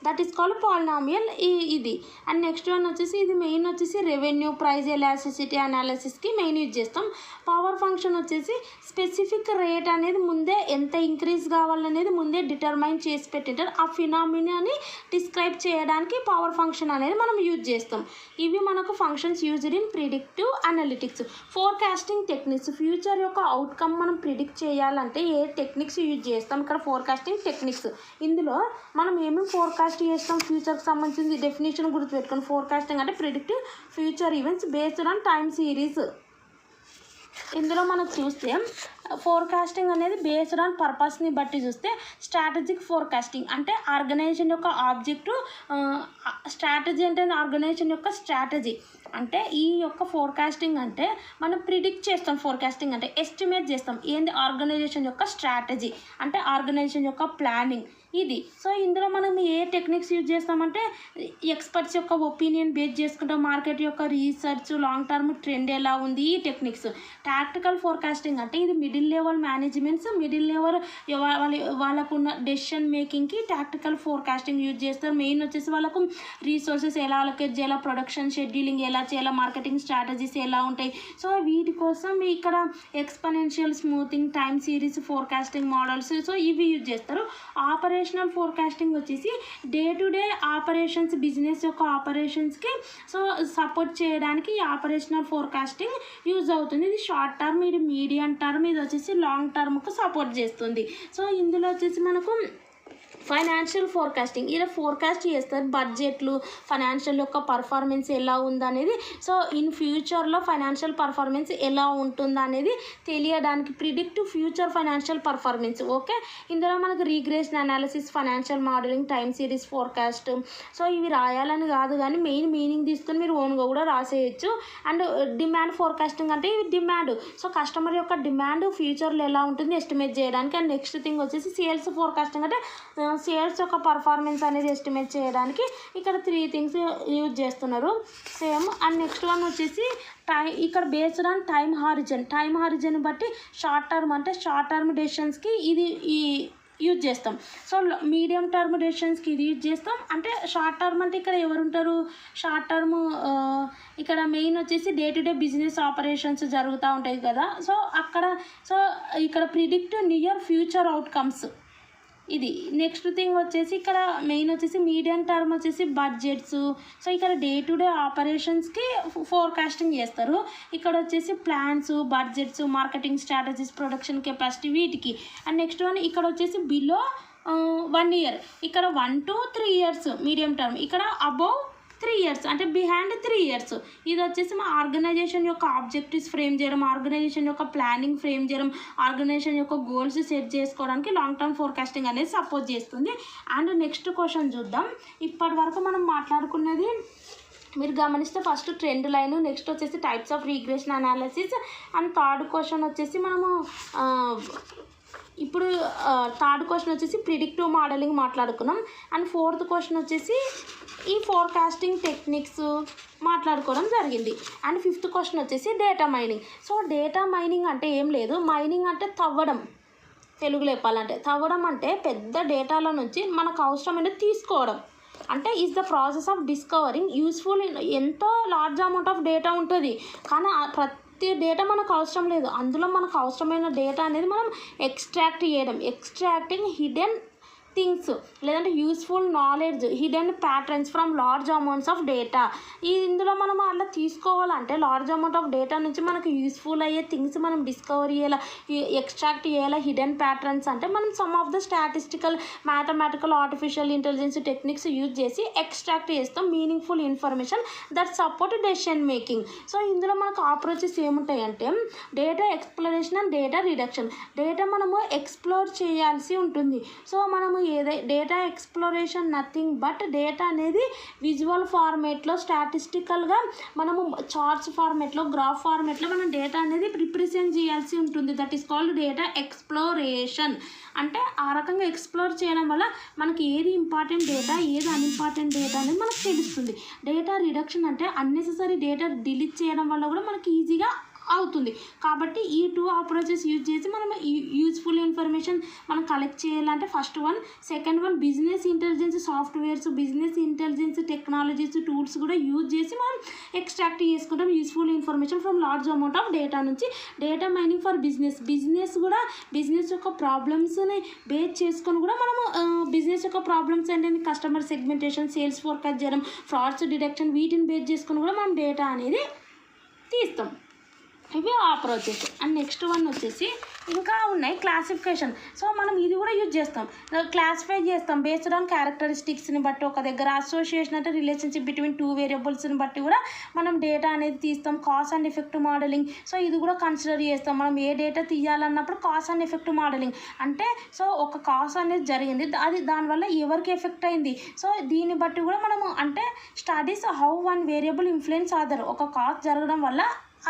that is called polynomial. ఇది అండ్ నెక్స్ట్ వన్ వచ్చేసి ఇది మెయిన్ వచ్చేసి రెవెన్యూ, ప్రైస్ ఎలాసిసిటీ అనాలిసిస్కి మెయిన్ యూజ్ చేస్తాం. పవర్ ఫంక్షన్ వచ్చేసి స్పెసిఫిక్ రేట్ అనేది ముందే ఎంత ఇంక్రీజ్ కావాలనేది ముందే డిటర్మైన్ చేసి పెట్టింటారు. ఆ ఫినామినాని డిస్క్రైబ్ చేయడానికి పవర్ ఫంక్షన్ అనేది మనం యూజ్ చేస్తాం. ఇవి మనకు functions used in predictive analytics. Forecasting techniques, future యొక్క అవుట్కమ్ మనం ప్రిడిక్ట్ చేయాలంటే ఏ టెక్నిక్స్ యూజ్ చేస్తాం. ఇక్కడ ఫోర్కాస్టింగ్ టెక్నిక్స్, ఇందులో మనం ఏమేమి ఫోర్కాస్ట్ చేస్తాం ఫ్యూచర్కి సంబంధించింది డెఫినేషన్ గుర్తుపెట్టుకోండి. ఫోర్కాస్టింగ్ అంటే predictive future events based on time series. ఇందులో మనం చూస్తే ఫోర్కాస్టింగ్ అనేది బేస్డ్ ఆన్ పర్పస్ని బట్టి చూస్తే స్ట్రాటజిక్ ఫోర్కాస్టింగ్ అంటే ఆర్గనైజేషన్ యొక్క ఆబ్జెక్టు, స్ట్రాటజీ అంటే ఆర్గనైజేషన్ యొక్క స్ట్రాటజీ. అంటే ఈ యొక్క ఫోర్కాస్టింగ్ అంటే మనం ప్రిడిక్ట్ చేస్తాం. ఫోర్కాస్టింగ్ అంటే ఎస్టిమేట్ చేస్తాం. ఏంది ఆర్గనైజేషన్ యొక్క స్ట్రాటజీ అంటే ఆర్గనైజేషన్ యొక్క ప్లానింగ్ ఇది. సో ఇందులో మనం ఏ టెక్నిక్స్ యూజ్ చేస్తామంటే ఎక్స్పర్ట్స్ యొక్క ఒపీనియన్ బేస్ చేసుకుంటాం, మార్కెట్ యొక్క రీసెర్చ్, లాంగ్ టర్మ్ ట్రెండ్ ఎలా ఉంది, ఈ టెక్నిక్స్. టాక్టికల్ ఫోర్కాస్టింగ్ అంటే ఇది middle level managements, middle level వాళ్ళకున్న డెసిషన్ మేకింగ్కి టాక్టికల్ ఫోర్కాస్టింగ్ యూజ్ చేస్తారు. మెయిన్ వచ్చేసి వాళ్ళకు రీసోర్సెస్ ఎలా అలొకేట్ చేయాలా, ప్రొడక్షన్ షెడ్యూలింగ్ ఎలా చేయాలా, మార్కెటింగ్ స్ట్రాటజీస్ ఎలా ఉంటాయి. సో వీటి కోసం ఇక్కడ exponential smoothing, time series forecasting models, so ఇవి యూజ్ చేస్తారు. ఆపరేషనల్ ఫోర్కాస్టింగ్ వచ్చేసి day to day operations, business యొక్క ఆపరేషన్స్కి సో సపోర్ట్ చేయడానికి ఈ ఆపరేషనల్ ఫోర్కాస్టింగ్ యూజ్ అవుతుంది. ఇది షార్ట్ టర్మ్, ఇది మీడియం టర్మ్, ఇది వచ్చేసి లాంగ్ టర్మ్కు సపోర్ట్ చేస్తుంది. సో ఇందులో వచ్చేసి మనకు ఫైనాన్షియల్ ఫోర్కాస్టింగ్, ఇలా ఫోర్కాస్ట్ చేస్తారు బడ్జెట్లు, ఫైనాన్షియల్ యొక్క పర్ఫార్మెన్స్ ఎలా ఉందనేది. సో ఇన్ ఫ్యూచర్లో ఫైనాన్షియల్ పర్ఫార్మెన్స్ ఎలా ఉంటుందనేది తెలియడానికి predict future financial performance. Okay, ఇందులో మనకు regression analysis, financial modelling, time series forecast. So ఇవి రాయాలని కాదు కానీ మెయిన్ మీనింగ్ తీసుకొని మీరు ఓన్గా కూడా రాసేయచ్చు. అండ్ డిమాండ్ ఫోర్కాస్టింగ్ అంటే ఇవి డిమాండ్, సో కస్టమర్ యొక్క డిమాండ్ ఫ్యూచర్లో ఎలా ఉంటుంది ఎస్టిమేట్ చేయడానికి. అండ్ నెక్స్ట్ థింగ్ వచ్చేసి సేల్స్ ఫోర్కాస్టింగ్ అంటే సేల్స్ యొక్క పర్ఫార్మెన్స్ అనేది ఎస్టిమేట్ చేయడానికి ఇక్కడ 3 థింగ్స్ యూజ్ చేస్తున్నారు సేమ్. అండ్ నెక్స్ట్ వన్ వచ్చేసి ఇక్కడ బేస్డ్ ఆన్ టైమ్ హారిజన్ బట్టి షార్ట్ టర్మ్ అంటే షార్ట్ టర్మ్ డెసిషన్స్కి ఇది యూజ్ చేస్తాం. సో మీడియం టర్మ్ డెసిషన్స్కి ఇది యూజ్ చేస్తాం. అంటే షార్ట్ టర్మ్ అంటే ఇక్కడ ఎవరు ఉంటారు, షార్ట్ టర్మ్ ఇక్కడ మెయిన్ వచ్చేసి day to day business operations జరుగుతూ ఉంటాయి కదా. సో ఇక్కడ ప్రిడిక్ట్ నియర్ ఫ్యూచర్ అవుట్కమ్స్ ఇది. నెక్స్ట్ థింగ్ వచ్చేసి ఇక్కడ మెయిన్ వచ్చేసి మీడియం టర్మ్ వచ్చేసి బడ్జెట్స్. సో ఇక్కడ డే టు డే ఆపరేషన్స్కి ఫోర్కాస్టింగ్ చేస్తారు. ఇక్కడ వచ్చేసి plans, budgets, marketing strategies, production capacity వీటికి. అండ్ నెక్స్ట్ వన్ ఇక్కడ వచ్చేసి బిలో 1 year, ఇక్కడ 1 to 3 years మీడియం టర్మ్, ఇక్కడ అబోవ్ 3 years అంటే బిహైండ్ 3 years. ఇది వచ్చేసి మా ఆర్గనైజేషన్ యొక్క ఆబ్జెక్టివ్స్ ఫ్రేమ్ చేయడం, ఆర్గనైజేషన్ యొక్క ప్లానింగ్ ఫ్రేమ్ చేయడం, ఆర్గనైజేషన్ యొక్క గోల్స్ సెట్ చేసుకోవడానికి లాంగ్ టర్మ్ ఫోర్కాస్టింగ్ అనేది సపోర్ట్ చేస్తుంది. అండ్ నెక్స్ట్ క్వశ్చన్ చూద్దాం. ఇప్పటి వరకు మనం మాట్లాడుకున్నది మీరు గమనిస్తే ఫస్ట్ ట్రెండ్ లైన్, నెక్స్ట్ వచ్చేసి types of regression analysis, and third question వచ్చేసి మనము ఇప్పుడు థర్డ్ క్వశ్చన్ వచ్చేసి ప్రిడిక్టివ్ మోడలింగ్ మాట్లాడుకున్నాం. అండ్ ఫోర్త్ క్వశ్చన్ వచ్చేసి ఈ ఫోర్కాస్టింగ్ టెక్నిక్స్ మాట్లాడుకోవడం జరిగింది. అండ్ ఫిఫ్త్ క్వశ్చన్ వచ్చేసి data mining. So data mining అంటే ఏం లేదు, మైనింగ్ అంటే తవ్వడం, తెలుగులో చెప్పాలంటే తవ్వడం అంటే పెద్ద డేటాల నుంచి మనకు అవసరమైనది తీసుకోవడం, అంటే is the process of discovering useful. ఎంతో లార్జ్ అమౌంట్ ఆఫ్ డేటా ఉంటుంది, కానీ ప్రతి డేటా మనకు అవసరం లేదు. అందులో మనకు అవసరమైన డేటా అనేది మనం ఎక్స్ట్రాక్ట్ చేయడం, ఎక్స్ట్రాక్టింగ్ హిడెన్ థింగ్స్ లేదంటే useful knowledge, hidden patterns from large amounts of data. ఇందులో మనం అలా తీసుకోవాలంటే లార్జ్ అమౌంట్ ఆఫ్ డేటా నుంచి మనకు యూస్ఫుల్ అయ్యే థింగ్స్ మనం డిస్కవర్ చేయాలి, ఎక్స్ట్రాక్ట్ చేయాలి. హిడెన్ ప్యాటర్న్స్ అంటే మనం some of the statistical, mathematical, artificial intelligence techniques use చేసి ఎక్స్ట్రాక్ట్ చేస్తాం meaningful information that support decision making. So ఇందులో మనకు అప్రోచెస్ ఏముంటాయంటే data exploration and data reduction. Data మనము ఎక్స్ప్లోర్ చేయాల్సి ఉంటుంది. సో మనము data exploration nothing but data అనేది విజువల్ ఫార్మేట్లో, స్టాటిస్టికల్గా మనము చార్ట్స్ ఫార్మేట్లో, గ్రాఫ్ ఫార్మేట్లో మనం డేటా అనేది రిప్రజెంట్ చేయాల్సి ఉంటుంది. That is called data exploration. అంటే ఆ రకంగా ఎక్స్ప్లోర్ చేయడం వల్ల మనకి ఏది ఇంపార్టెంట్ డేటా, ఏది అన్ఇంపార్టెంట్ డేటా అనేది మనకు తెలుస్తుంది. డేటా రిడక్షన్ అంటే అన్నెసెసరీ డేటా డిలీట్ చేయడం వల్ల కూడా మనకి ఈజీగా అవుతుంది. కాబట్టి ఈ 2 అప్రోచెస్ యూజ్ చేసి మనం యూజ్ఫుల్ ఇన్ఫర్మేషన్ మనం కలెక్ట్ చేయాలంటే first one, second one business intelligence softwares, business intelligence technologies, tools కూడా యూజ్ చేసి మనం ఎక్స్ట్రాక్ట్ చేసుకుంటాం useful information from large amount of data నుంచి. డేటా మైనింగ్ ఫర్ బిజినెస్ కూడా బిజినెస్ యొక్క ప్రాబ్లమ్స్ని బేస్ చేసుకొని కూడా మనము బిజినెస్ యొక్క ప్రాబ్లమ్స్ అంటే కస్టమర్ సెగ్మెంటేషన్, సేల్స్ ఫోర్కాస్ట్ చేయడం, ఫ్రాడ్స్ డిటెక్షన్, వీటిని బేస్ చేసుకొని కూడా మనం డేటా అనేది తీస్తాం. ఇవి అప్రోచెస్. అండ్ నెక్స్ట్ వన్ వచ్చేసి ఇంకా ఉన్నాయి క్లాసిఫికేషన్. సో మనం ఇది కూడా యూజ్ చేస్తాం, క్లాసిఫై చేస్తాం బేస్డ్ ఆన్ క్యారెక్టరిస్టిక్స్ని బట్టి. ఒక దగ్గర అసోసియేషన్ అంటే రిలేషన్షిప్ బిట్వీన్ 2 వేరియబుల్స్ని బట్టి కూడా మనం డేటా అనేది తీస్తాం. Cause and effect modelling, so ఇది కూడా కన్సిడర్ చేస్తాం. మనం ఏ డేటా తీయాలన్నప్పుడు కాజ్ అండ్ ఎఫెక్ట్ మోడలింగ్ అంటే సో ఒక కాజ్ అనేది జరిగింది, అది దానివల్ల ఎవరికి ఎఫెక్ట్ అయింది, సో దీన్ని బట్టి కూడా మనము అంటే studies how one variable influence other. ఒక కాజ్ జరగడం వల్ల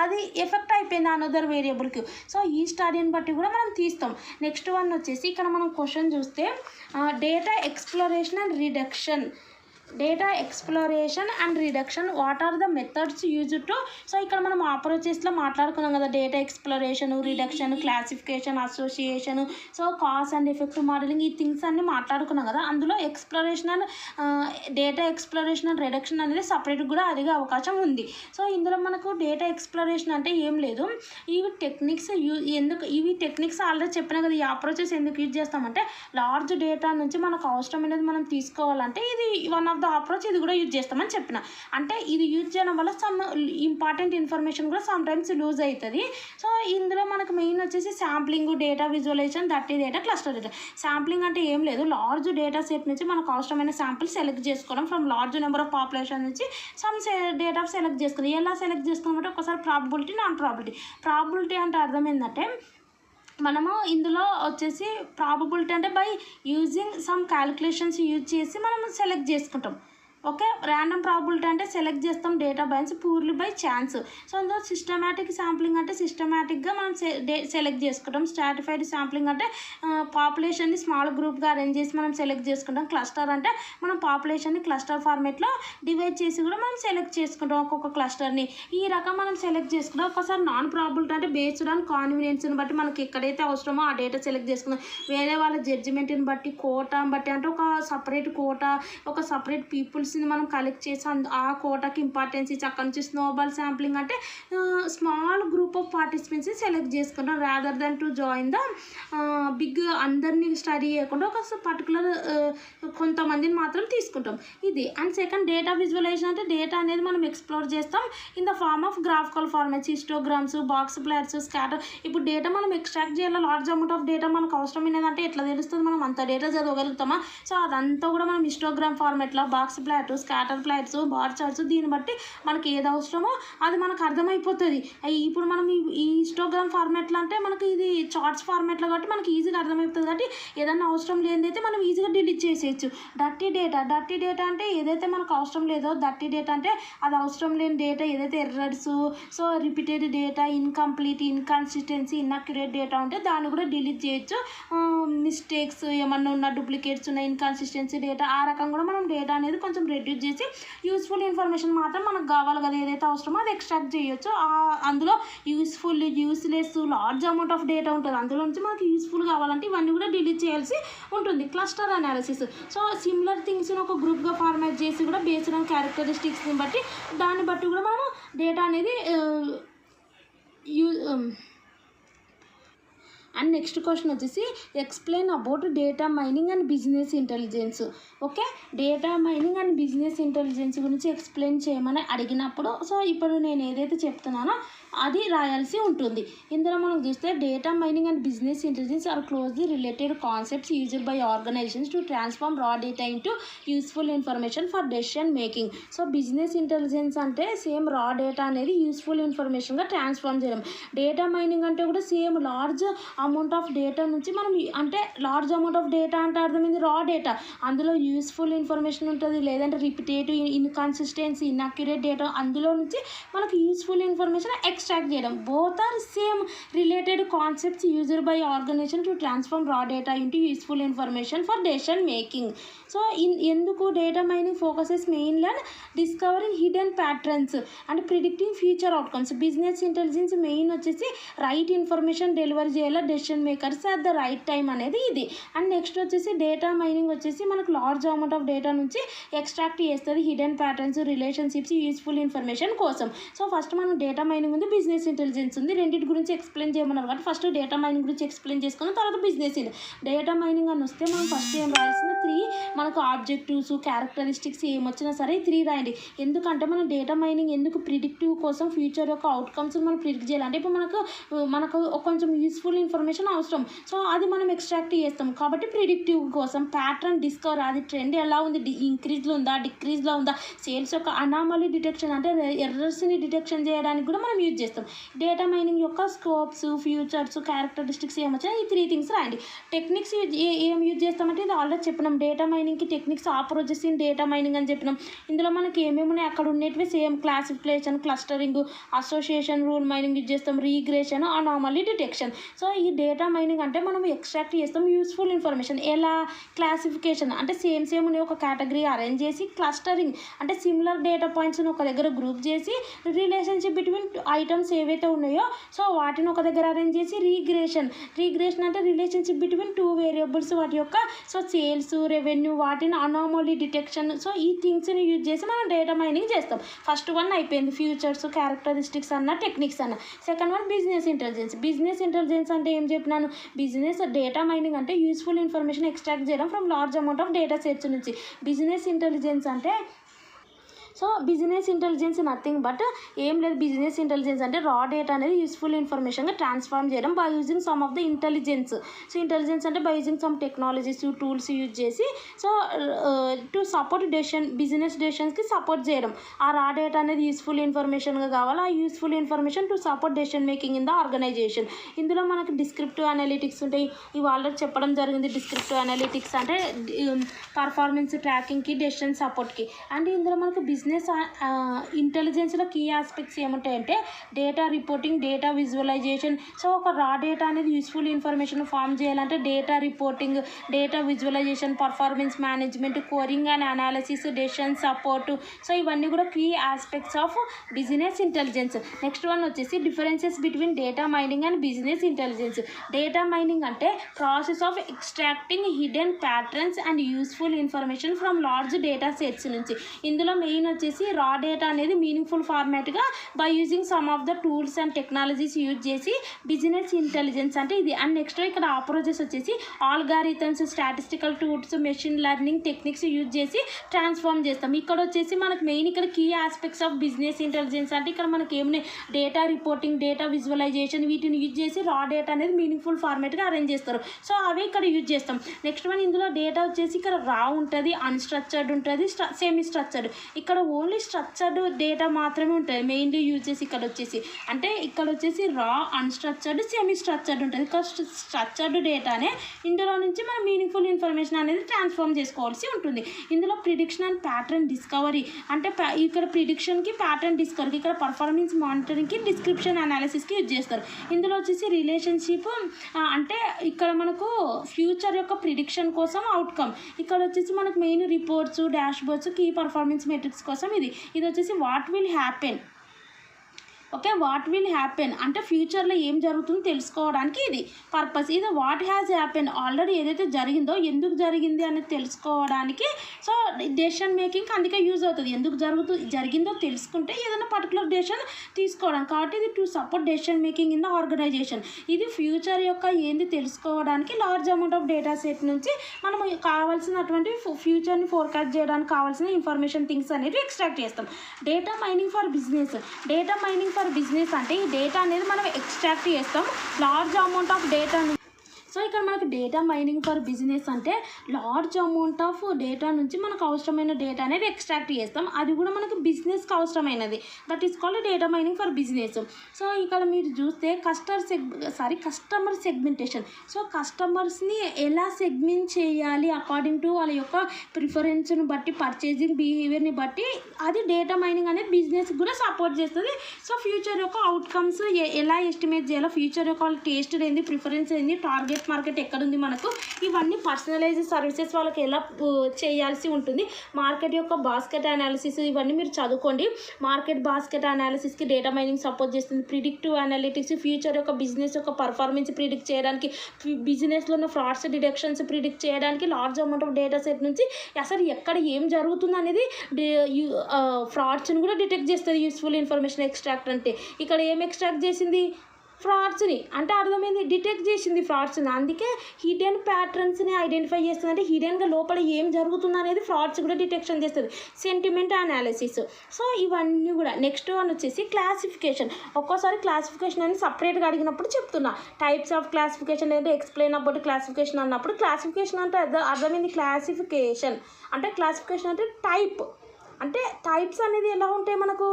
అది ఎఫెక్ట్ అయిపోయింది అనదర్ వేరియబుల్కి, సో ఈ స్టడీని బట్టి కూడా మనం తీస్తాం. నెక్స్ట్ వన్ వచ్చేసి ఇక్కడ మనం క్వశ్చన్ చూస్తే data exploration and reduction. Data exploration and reduction, what are the methods used to. So ఇక్కడ మనం అప్రోచెస్లో మాట్లాడుకున్నాం కదా, data exploration, reduction, classification, association, so cause and effect modelling, ఈ థింగ్స్ అన్నీ మాట్లాడుకున్నాం కదా. అందులో exploration and data exploration and reduction అనేది సపరేట్గా కూడా అడిగే అవకాశం ఉంది. సో ఇందులో మనకు డేటా ఎక్స్ప్లోరేషన్ అంటే ఏం లేదు, ఇవి టెక్నిక్స్ ఇవి టెక్నిక్స్ ఆల్రెడీ చెప్పినా కదా. ఈ అప్రోచెస్ ఎందుకు యూజ్ చేస్తామంటే లార్జ్ డేటా నుంచి మనకు అవసరమైనది మనం తీసుకోవాలంటే ఇది వన్ ఆఫ్ ద అప్రోచ్, ఇది కూడా యూజ్ చేస్తామని చెప్పిన. అంటే ఇది యూజ్ చేయడం వల్ల సమ్ ఇంపార్టెంట్ ఇన్ఫర్మేషన్ కూడా సమ్ టైమ్స్ లూజ్ అవుతుంది. సో ఇందులో మనకు మెయిన్ వచ్చేసి sampling, data visualisation, dirty data, cluster data. Sampling అంటే ఏం లేదు, లార్జ్ డేటా సెట్ నుంచి మనకు అవసరమైన శాంపుల్ సెలెక్ట్ చేసుకోవడం from large number of population నుంచి సమ్ డేటా సెలెక్ట్ చేసుకుంది. ఎలా సెలెక్ట్ చేసుకోవాలంటే ఒకసారి ప్రాబబిలిటీ, నాన్ ప్రాబబిలిటీ. ప్రాబబిలిటీ అంటే అర్థం ఏంటంటే మనము ఇందులో వచ్చేసి ప్రాబబిలిటీ అంటే by using some calculations use చేసి మనం సెలెక్ట్ చేసుకుంటాం. ఓకే, ర్యాండమ్ ప్రాబిలిటీ అంటే సెలెక్ట్ చేస్తాం data binds purely by chance. So ఇందులో సిస్టమాటిక్ శాంప్లింగ్ అంటే సిస్టమాటిక్గా మనం సెలెక్ట్ చేసుకుంటాం. స్ట్రాటిఫైడ్ శాంప్లింగ్ అంటే పాపులేషన్ని స్మాల్ గ్రూప్గా అరేంజ్ చేసి మనం సెలెక్ట్ చేసుకుంటాం. క్లస్టర్ అంటే మనం పాపులేషన్ని క్లస్టర్ ఫార్మేట్లో డివైడ్ చేసి కూడా మనం సెలెక్ట్ చేసుకుంటాం ఒక్కొక్క క్లస్టర్ని. ఈ రకం మనం సెలెక్ట్ చేసుకుంటాం. ఒకసారి నాన్ ప్రాబిలిటీ అంటే బేస్డ్ ఆన్ కాన్వీనియన్స్ని బట్టి మనకి ఎక్కడైతే అవసరమో ఆ డేటా సెలెక్ట్ చేసుకుందాం. వేరే వాళ్ళ జడ్జిమెంట్ని బట్టి, కోటాని బట్టి, అంటే ఒక సపరేట్ కోటా, ఒక సపరేట్ పీపుల్స్ మనం కలెక్ట్ చేసి ఆ కోటాకి ఇంపార్టెన్స్ ఇచ్చి అక్కడ నుంచి స్నోబాల్ శాంప్లింగ్ అంటే స్మాల్ గ్రూప్ ఆఫ్ పార్టిసిపెంట్స్ని సెలెక్ట్ చేసుకుంటాం rather than to join the big. అందరినీ స్టడీ చేయకుండా ఒక పర్టికులర్ కొంతమందిని మాత్రం తీసుకుంటాం ఇది. అండ్ సెకండ్ డేటా విజువలైజేషన్ అంటే డేటా అనేది మనం ఎక్స్ప్లోర్ చేస్తాం in the form of graphical formats, histograms, box plots, scatter. ఇప్పుడు డేటా మనం ఎక్స్ట్రాక్ట్ చేయాలి, లార్జ్ అమౌంట్ ఆఫ్ డేటా మనకు అవసరమైనదంటే ఎట్లా తెలుస్తుంది, మనం అంత డేటా చదవగలుగుతామా? సో అదంతా కూడా మనం హిస్టోగ్రామ్ ఫార్మాట్లో, box plot scatter plots, bar charts, దీన్ని బట్టి మనకి ఏది అవసరమో అది మనకు అర్థమైపోతుంది. ఇప్పుడు మనం ఈ హిస్టోగ్రామ్ ఫార్మాట్లో అంటే మనకి ఇది చార్ట్స్ ఫార్మాట్లో కాబట్టి మనకి ఈజీగా అర్థమైపోతుంది. కాబట్టి ఏదన్నా అవసరం లేనిదైతే మనం ఈజీగా డిలీట్ చేసేయచ్చు. డర్టీ డేటా అంటే ఏదైతే మనకు అవసరం లేదో, డర్టీ డేటా అంటే అది అవసరం లేని డేటా, ఏదైతే errors, so repeated data, incomplete, inconsistency, inaccurate data ఉంటే దాన్ని కూడా డిలీట్ చేయొచ్చు. మిస్టేక్స్ ఏమన్నా ఉన్న, డూప్లికేట్స్ ఉన్న, ఇన్కన్సిస్టెన్సీ డేటా, ఆ రకంగా కూడా మనం డేటా అనేది కొంచెం రెడ్యూస్ చేసి యూస్ఫుల్ ఇన్ఫర్మేషన్ మాత్రం మనకు కావాలి కదా, ఏదైతే అవసరమో అది ఎక్స్ట్రాక్ట్ చేయొచ్చు. అందులో useful, useless, large amount of data ఉంటుంది. అందులో నుంచి మనకి యూస్ఫుల్ కావాలంటే ఇవన్నీ కూడా డిలీట్ చేయాల్సి ఉంటుంది. క్లస్టర్ అనాలిసిస్, సో సిమిలర్ థింగ్స్ని ఒక గ్రూప్గా ఫార్మాట్ చేసి కూడా బేస్డ్ ఆన్ క్యారెక్టరిస్టిక్స్ని బట్టి దాన్ని బట్టి కూడా మనం డేటా అనేది అండ్ నెక్స్ట్ క్వశ్చన్ వచ్చేసి explain about data mining and business intelligence. Okay, data mining and business intelligence గురించి ఎక్స్ప్లెయిన్ చేయమని అడిగినప్పుడు సో ఇప్పుడు నేను ఏదైతే చెప్తున్నానో అది రాయాల్సి ఉంటుంది. ఇందులో మనం చూస్తే data mining and business intelligence are closely related concepts used by organisations to transform raw data into useful information for decision making. So business intelligence అంటే సేమ్ రా డేటా అనేది యూస్ఫుల్ ఇన్ఫర్మేషన్గా ట్రాన్స్ఫార్మ్ చేయడం. డేటా మైనింగ్ అంటే కూడా same large amount of data నుంచి మనం అంటే large amount of data అంటే అర్థమైంది రా డేటా, అందులో యూస్ఫుల్ ఇన్ఫర్మేషన్ ఉంటుంది, లేదంటే రిపిటేటివ్, ఇన్కన్సిస్టెన్సీ, ఇన్అక్యురేట్ డేటా, అందులో నుంచి మనకు యూస్ఫుల్ ఇన్ఫర్మేషన్ ఎక్స్ట్రాక్ట్ చేయడం. Both are same related concepts used by organization to transform raw data into useful information for decision making. So ఎందుకు data mining focuses mainly on discovering hidden patterns and predicting future outcomes. Business intelligence main వచ్చేసి right information delivery చేయాలి decision makers at the right time అనేది ఇది. And next వచ్చేసి data mining వచ్చేసి మనకు large amount of data నుంచి extract చేస్తుంది hidden patterns, relationships, useful information కోసం. సో ఫస్ట్ మనం డేటా మైనింగ్ ఉంది, బిజినెస్ ఇంటెలిజెన్స్ ఉంది, రెండింటి గురించి ఎక్స్ప్లెయిన్ చేయమన్నారు కాబట్టి ఫస్ట్ డేటా మైనింగ్ గురించి ఎక్స్ప్లెయిన్ చేసుకున్న తర్వాత బిజినెస్. డేటా మైనింగ్ అని వస్తే మనం ఫస్ట్ ఏం రాయాల్సిన 3 మనకు ఆబ్జెక్టివ్స్, క్యారెక్టరిస్టిక్స్ ఏమొచ్చినా సరే 3 రాయండి. ఎందుకంటే మనం డేటా మైనింగ్ ఎందుకు ప్రిడిక్టివ్ కోసం ఫ్యూచర్ యొక్క అవుట్కమ్స్ మనం ప్రిడిక్ట్ చేయాలంటే ఇప్పుడు మనకు కొంచెం యూస్ఫుల్ ఇన్ఫర్మేషన్ అవసరం, సో అది మనం ఎక్స్ట్రాక్ట్ చేస్తాం కాబట్టి ప్రిడిక్టివ్ కోసం. ప్యాటర్న్ డిస్కవర్, అది ట్రెండ్ ఎలా ఉంది, ఇంక్రీజ్లో ఉందా, డిక్రీజ్లో ఉందా, సేల్స్ యొక్క అనామలీ డిటెక్షన్ అంటే ఎర్రర్స్ని డిటెక్షన్ చేయడానికి కూడా మనం యూజ్ చేస్తాం. డేటా మైనింగ్ యొక్క స్కోప్స్, ఫ్యూచర్స్, క్యారెక్టరిస్టిక్స్ ఏమొచ్చినా ఈ 3 థింగ్స్ రాయండి. టెక్నిక్స్ ఏం యూజ్ చేస్తామంటే ఇది ఆల్రెడీ చెప్పినాం, డేటా మైనింగ్కి techniques approaches in data mining అని చెప్పినాం. ఇందులో మనకి ఏమేమి ఉన్నాయి అక్కడ ఉండేటివి same classification, clustering, association, rule mining use చేస్తాం, రీగ్రెషన్, అనామలీ డిటెక్షన్. సో ఈ డేటా మైనింగ్ అంటే మనం ఎక్స్ట్రాక్ట్ చేస్తాం యూస్ఫుల్ ఇన్ఫర్మేషన్. ఎలా? క్లాసిఫికేషన్ అంటే సేమ్ ఒక కేటగిరీ అరేంజ్ చేసి, క్లస్టరింగ్ అంటే సిమిలర్ డేటా పాయింట్స్ని ఒక దగ్గర గ్రూప్ చేసి రిలేషన్షిప్ బిట్వీన్ ఐటమ్స్ ఏవైతే ఉన్నాయో సో వాటిని ఒక దగ్గర అరేంజ్ చేసి, రీగ్రెషన్ అంటే రిలేషన్షిప్ బిట్వీన్ 2 వేరియబుల్స్ వాటి యొక్క సో సేల్స్, రెవెన్యూ, వాటిని అనామలీ డిటెక్షన్. సో ఈ థింగ్స్ని యూజ్ చేసి మనం డేటా మైనింగ్ చేస్తాం. ఫస్ట్ వన్ అయిపోయింది, ఫ్యూచర్స్, క్యారెక్టరిస్టిక్స్ అన్న, టెక్నిక్స్ అన్న. సెకండ్ వన్ బిజినెస్ ఇంటెలిజెన్స్ అంటే ఏం చెప్పినాను, బిజినెస్ డేటా మైనింగ్ అంటే యూస్ఫుల్ ఇన్ఫర్మేషన్ ఎక్స్ట్రాక్ట్ చేయడం from large amount of data sets నుంచి. బిజినెస్ ఇంటెలిజెన్స్ అంటే so business intelligence nothing but ఏం లేదు, బిజినెస్ ఇంటెలిజెన్స్ అంటే రా డేటా అనేది యూస్ఫుల్ ఇన్ఫర్మేషన్గా ట్రాన్స్ఫార్మ్ చేయడం by using some of the intelligence. So intelligence అంటే by using some technologies, tools use చేసి సో టు సపోర్ట్ బిజినెస్ డెసిషన్స్కి సపోర్ట్ చేయడం. ఆ రా డేటా అనేది యూస్ఫుల్ ఇన్ఫర్మేషన్గా కావాలి, ఆ useful information to support decision making in the organisation. ఇందులో మనకు డిస్క్రిప్టివ్ అనలిటిక్స్ ఉంటాయి, ఇవి ఆల్రెడీ చెప్పడం జరిగింది. డిస్క్రిప్టివ్ అనలిటిక్స్ అంటే పర్ఫార్మెన్స్ ట్రాకింగ్కి, డెసిషన్ సపోర్ట్కి. అండ్ ఇందులో మనకు బిజినెస్ ఇంటెలిజెన్స్లో కీ ఆస్పెక్ట్స్ ఏముంటాయంటే data reporting, data visualisation. So ఒక రా డేటా అనేది యూస్ఫుల్ ఇన్ఫర్మేషన్ ఫామ్ చేయాలంటే data reporting, data visualisation, performance management, querying and analysis, decision support. So ఇవన్నీ కూడా key aspects of business intelligence. Next one వచ్చేసి differences between data mining and business intelligence. Data mining అంటే process of extracting hidden patterns and useful information from large data sets నుంచి. ఇందులో main వచ్చేసి raw data అనేది meaningful ఫార్మాట్గా by using some of the tools and technologies use చేసి business intelligence అంటే ఇది. And next ఇక్కడ అప్రోచెస్ వచ్చేసి algorithms, statistical tools, machine learning techniques use చేసి ట్రాన్స్ఫార్మ్ చేస్తాం. ఇక్కడ వచ్చేసి మనకు మెయిన్ ఇక్కడ key aspects of business intelligence అంటే ఇక్కడ మనకి ఏమున్నాయి, డేటా రిపోర్టింగ్, డేటా విజువలైజేషన్, వీటిని యూజ్ చేసి రా డేటా అనేది మీనింగ్ఫుల్ ఫార్మాట్గా అరేంజ్ చేస్తారు. సో అవి ఇక్కడ యూజ్ చేస్తాం. నెక్స్ట్ వన్ ఇందులో డేటా వచ్చేసి ఇక్కడ రా ఉంటుంది, అన్స్ట్రక్చర్డ్ ఉంటుంది, సెమీ స్ట్రక్చర్డ్. ఇక్కడ ఓన్లీ స్ట్రక్చర్డ్ డేటా మాత్రమే ఉంటుంది మెయిన్లీ యూజ్ చేసి. ఇక్కడ వచ్చేసి రా, అన్స్ట్రక్చర్డ్, సెమీ స్ట్రక్చర్డ్ ఉంటుంది. ఇక్కడ స్ట్రక్చర్డ్ డేటానే ఇందులో నుంచి మనం మీనింగ్ఫుల్ ఇన్ఫర్మేషన్ అనేది ట్రాన్స్ఫార్మ్ చేసుకోవాల్సి ఉంటుంది. ఇందులో ప్రిడిక్షన్ అండ్ ప్యాటర్న్ డిస్కవరీ అంటే ఇక్కడ ప్రిడిక్షన్కి, ప్యాటర్న్ డిస్కవరీకి, ఇక్కడ పర్ఫార్మెన్స్ మానిటరింగ్కి, డిస్క్రిప్షన్ అనాలిసిస్కి యూజ్ చేస్తారు. ఇందులో వచ్చేసి రిలేషన్షిప్ అంటే ఇక్కడ మనకు ఫ్యూచర్ యొక్క ప్రిడిక్షన్ కోసం అవుట్కమ్. ఇక్కడ వచ్చేసి మనకు main reports, dashboards, key performance metrics కోసం ఇది వచ్చేసి what will happen. Okay, what will happen అంటే ఫ్యూచర్లో ఏం జరుగుతుందో తెలుసుకోవడానికి ఇది పర్పస్. ఇది వాట్ హ్యాస్ హ్యాపెన్ ఆల్రెడీ ఏదైతే జరిగిందో ఎందుకు జరిగింది అనేది తెలుసుకోవడానికి. సో డెసిషన్ మేకింగ్ అందుకే యూజ్ అవుతుంది. ఎందుకు జరిగిందో తెలుసుకుంటే ఏదైనా పర్టికులర్ డెసిషన్ తీసుకోవడానికి. కాబట్టి ఇది to support decision making in the organisation. ఇది ఫ్యూచర్ యొక్క ఏంది తెలుసుకోవడానికి large amount of data set నుంచి మనం కావాల్సినటువంటి ఫ్యూచర్ని ఫోర్కాస్ట్ చేయడానికి కావాల్సిన ఇన్ఫర్మేషన్ థింగ్స్ అనేవి ఎక్స్ట్రాక్ట్ చేస్తాం. Data mining for business. Data mining for business అంటే ఈ డేటా అనేది మనం ఎక్స్ట్రాక్ట్ చేస్తాం large amount of data. So ఇక్కడ మనకు డేటా మైనింగ్ ఫర్ బిజినెస్ అంటే లార్జ్ అమౌంట్ ఆఫ్ డేటా నుంచి మనకు అవసరమైన డేటా అనేది ఎక్స్ట్రాక్ట్ చేస్తాం. అది కూడా మనకు బిజినెస్కి అవసరమైనది. That is called data mining for business. So ఇక్కడ మీరు చూస్తే కస్టమర్ సెగ్మెంటేషన్. సో కస్టమర్స్ని ఎలా సెగ్మెంట్ చేయాలి అకార్డింగ్ టు వాళ్ళ యొక్క ప్రిఫరెన్స్ని బట్టి, పర్చేసింగ్ బిహేవియర్ని బట్టి, అది డేటా మైనింగ్ అనేది బిజినెస్కి కూడా సపోర్ట్ చేస్తుంది. సో ఫ్యూచర్ యొక్క అవుట్కమ్స్ ఎలా ఎస్టిమేట్ చేయాలో, ఫ్యూచర్ యొక్క వాళ్ళ టేస్ట్ ఏంది, ప్రిఫరెన్స్ ఏంది, టార్గెట్ మార్కెట్ ఎక్కడుంది మనకు, ఇవన్నీ పర్సనలైజ్ సర్వీసెస్ వాళ్ళకి ఎలా చేయాల్సి ఉంటుంది. మార్కెట్ యొక్క బాస్కెట్ అనాలిసిస్ ఇవన్నీ మీరు చదువుకోండి. మార్కెట్ బాస్కెట్ అనాలిసిస్కి డేటా మైనింగ్ సపోర్ట్ చేస్తుంది. ప్రిడిక్టివ్ అనాలిటిక్స్ ఫ్యూచర్ యొక్క బిజినెస్ యొక్క పర్ఫార్మెన్స్ ప్రిడిక్ట్ చేయడానికి, బిజినెస్లో ఉన్న ఫ్రాడ్స్ డిడక్షన్స్ ప్రిడిక్ట్ చేయడానికి, large amount of data set నుంచి అసలు ఎక్కడ ఏం జరుగుతుంది అనేది ఫ్రాడ్స్ని కూడా డిటెక్ట్ చేస్తుంది. యూస్ఫుల్ ఇన్ఫర్మేషన్ ఎక్స్ట్రాక్ట్ అంటే ఇక్కడ ఏం ఎక్స్ట్రాక్ట్ చేసింది, ఫ్రాడ్స్ని. అంటే అర్థమైంది, డిటెక్ట్ చేసింది ఫ్రాడ్స్ని. అందుకే హిడెన్ ప్యాటర్న్స్ని ఐడెంటిఫై చేస్తుంది. అంటే హిడెన్గా లోపల ఏం జరుగుతుంది అనేది ఫ్రాడ్స్ కూడా డిటెక్షన్ చేస్తుంది. Sentiment analysis. సో ఇవన్నీ కూడా. నెక్స్ట్ వన్ వచ్చేసి క్లాసిఫికేషన్. ఒక్కోసారి క్లాసిఫికేషన్ అని సపరేట్గా అడిగినప్పుడు చెప్తున్నా. టైప్స్ ఆఫ్ క్లాసిఫికేషన్ అంటే ఎక్స్ప్లెయిన్ అబౌట్ క్లాసిఫికేషన్ అన్నప్పుడు క్లాసిఫికేషన్ అంటే అర్థమైంది. క్లాసిఫికేషన్ అంటే టైప్. అంటే టైప్స్ అనేది ఎలా ఉంటాయి, మనకు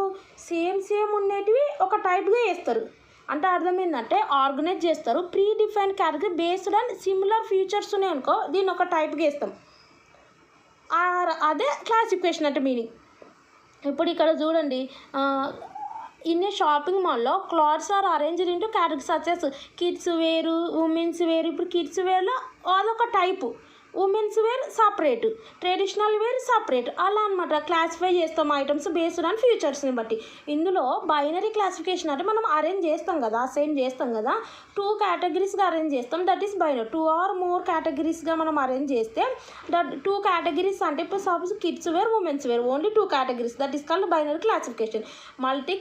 సేమ్ ఉండేటివి ఒక టైప్గా వేస్తారు. అంటే అర్థమైందంటే ఆర్గనైజ్ చేస్తారు. Pre defined category based on similar features ఉన్నాయి అనుకో, దీన్ని ఒక టైప్గా వేస్తాం. అదే క్లాసిఫికేషన్ అంటే మీనింగ్. ఇప్పుడు ఇక్కడ చూడండి, ఇన్ ఏ షాపింగ్ మాల్లో clothes are arranged into categories such as kids వేరు, ఉమెన్స్ వేరు. ఇప్పుడు కిడ్స్ వేర్లో అదొక type, women's wear separate, traditional wear separate, అలా అనమాట క్లాసిఫై చేస్తాం ఐటమ్స్ బేస్డ్ ఆన్ ఫ్యూచర్స్ని బట్టి. ఇందులో బైనరీ క్లాసిఫికేషన్ అంటే మనం అరేంజ్ చేస్తాం కదా, అసైన్ చేస్తాం కదా, 2 కేటగిరీస్గా అరేంజ్ చేస్తాం. That is binary. 2 or more కేటగిరీస్గా మనం అరేంజ్ చేస్తే 2 కేటగిరీస్ అంటే ఇప్పుడు suppose kids wear, women's wear, only 2 categories. That is called binary classification. Multi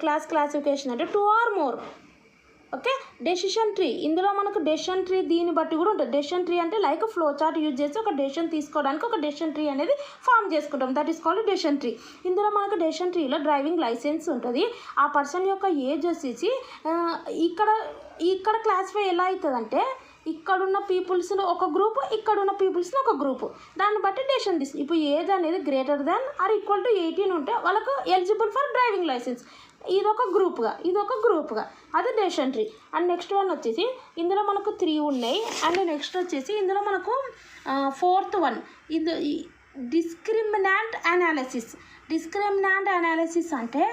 class classification అంటే 2 or more. Okay, decision tree. ఇందులో మనకు డెసిషన్ ట్రీ దీన్ని బట్టి కూడా ఉంటుంది. డెసిషన్ ట్రీ అంటే లైక్ ఫ్లో చార్ట్ యూజ్ చేసి ఒక డెసిషన్ తీసుకోవడానికి ఒక డెసిషన్ ట్రీ అనేది ఫామ్ చేసుకుంటాం. That is called decision tree. ఇందులో మనకు డెసిషన్ ట్రీలో డ్రైవింగ్ లైసెన్స్ ఉంటుంది. ఆ పర్సన్ యొక్క ఏజ్ వచ్చేసి ఇక్కడ క్లాసిఫై ఎలా అవుతుందంటే, ఇక్కడున్న పీపుల్స్లో ఒక గ్రూపు, ఇక్కడున్న పీపుల్స్లో ఒక గ్రూపు, దాన్ని బట్టి డెసిషన్ తీసి. ఇప్పుడు ఏజ్ అనేది greater than or equal to 18 ఉంటే వాళ్ళకు ఎలిజిబుల్ ఫర్ డ్రైవింగ్ లైసెన్స్. ఇదొక గ్రూప్గా అది decision tree. And next one వచ్చేసి ఇందులో మనకు 3 ఉన్నాయి. అండ్ నెక్స్ట్ వచ్చేసి ఇందులో మనకు 4th వన్ ఇది డిస్క్రిమినాంట్ అనాలిసిస్ అంటే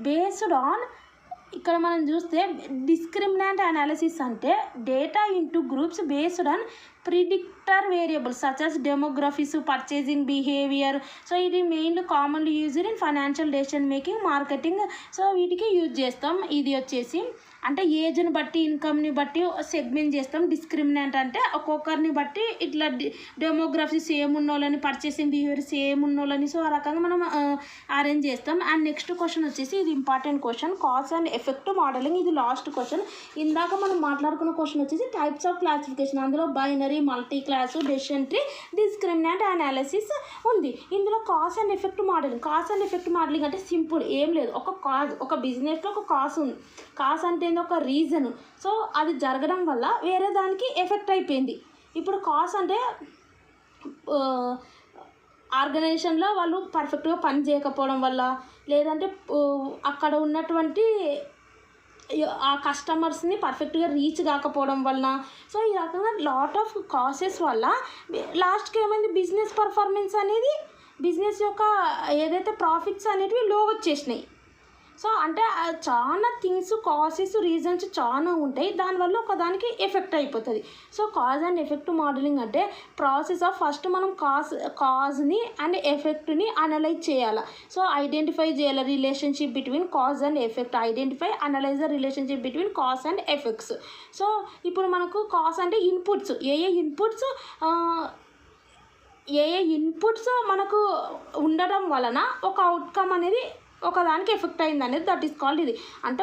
బేస్డ్ ఆన్, ఇక్కడ మనం చూస్తే డిస్క్రిమినాంట్ అనాలిసిస్ అంటే data into groups based on predictor variables such as demographies, purchasing behaviour. So ఇది mainly commonly used in financial decision making, marketing. So వీటికి యూజ్ చేస్తాం. ఇది వచ్చేసి అంటే ఏజ్ని బట్టి, ఇన్కమ్ని బట్టి సెగ్మెంట్ చేస్తాం. డిస్క్రిమినెంట్ అంటే ఒక్కొక్కరిని బట్టి ఇట్లా డెమోగ్రఫీ సేమ్ ఉన్నోళ్ళని, పర్చేసింగ్ బిహేవియర్ సేమ్ ఉన్నోళ్ళని, సో ఆ రకంగా మనం అరేంజ్ చేస్తాం. అండ్ నెక్స్ట్ క్వశ్చన్ వచ్చేసి ఇది important question, cause and effect modelling. ఇది లాస్ట్ క్వశ్చన్. ఇందాక మనం మాట్లాడుకున్న క్వశ్చన్ వచ్చేసి టైప్స్ ఆఫ్ క్లాసిఫికేషన్. అందులో binary, multi class, decision tree, discriminant analysis ఉంది. ఇందులో cause and effect modelling. Cause and effect modelling అంటే సింపుల్, ఏం లేదు. ఒక కాజ్, ఒక బిజినెస్లో ఒక కాజ్ ఉంది. కాజ్ అంటే ఒక రీజను. సో అది జరగడం వల్ల వేరే దానికి ఎఫెక్ట్ అయిపోయింది. ఇప్పుడు కాజ్ అంటే ఆర్గనైజేషన్లో వాళ్ళు పర్ఫెక్ట్గా పని చేయకపోవడం వల్ల, లేదంటే అక్కడ ఉన్నటువంటి ఆ కస్టమర్స్ని పర్ఫెక్ట్గా రీచ్ కాకపోవడం వలన, సో ఈ రకంగా లాట్ ఆఫ్ కాసెస్ వల్ల లాస్ట్కి ఏమైంది, బిజినెస్ పర్ఫార్మెన్స్ అనేది, బిజినెస్ యొక్క ఏదైతే ప్రాఫిట్స్ అనేటివి లో వచ్చేసినాయి. సో అంటే చాలా థింగ్స్, కాసెస్, రీజన్స్ చాలా ఉంటాయి. దానివల్ల ఒకదానికి ఎఫెక్ట్ అయిపోతుంది. So cause and effect modelling అంటే ప్రాసెస్ ఆఫ్ ఫస్ట్ మనం కాజ్ని అండ్ ఎఫెక్ట్ని అనలైజ్ చేయాలి. సో ఐడెంటిఫై చేయాలి relationship between cause and effect. Identify, analyse the relationship between cause and effects. So ఇప్పుడు మనకు కాజ్ అంటే ఇన్పుట్స్, ఏ ఇన్పుట్స్ మనకు ఉండడం వలన ఒక అవుట్కమ్ అనేది ఒకదానికి ఎఫెక్ట్ అయింది అనేది, దట్ ఈస్ కాల్డ్ ఇది. అంటే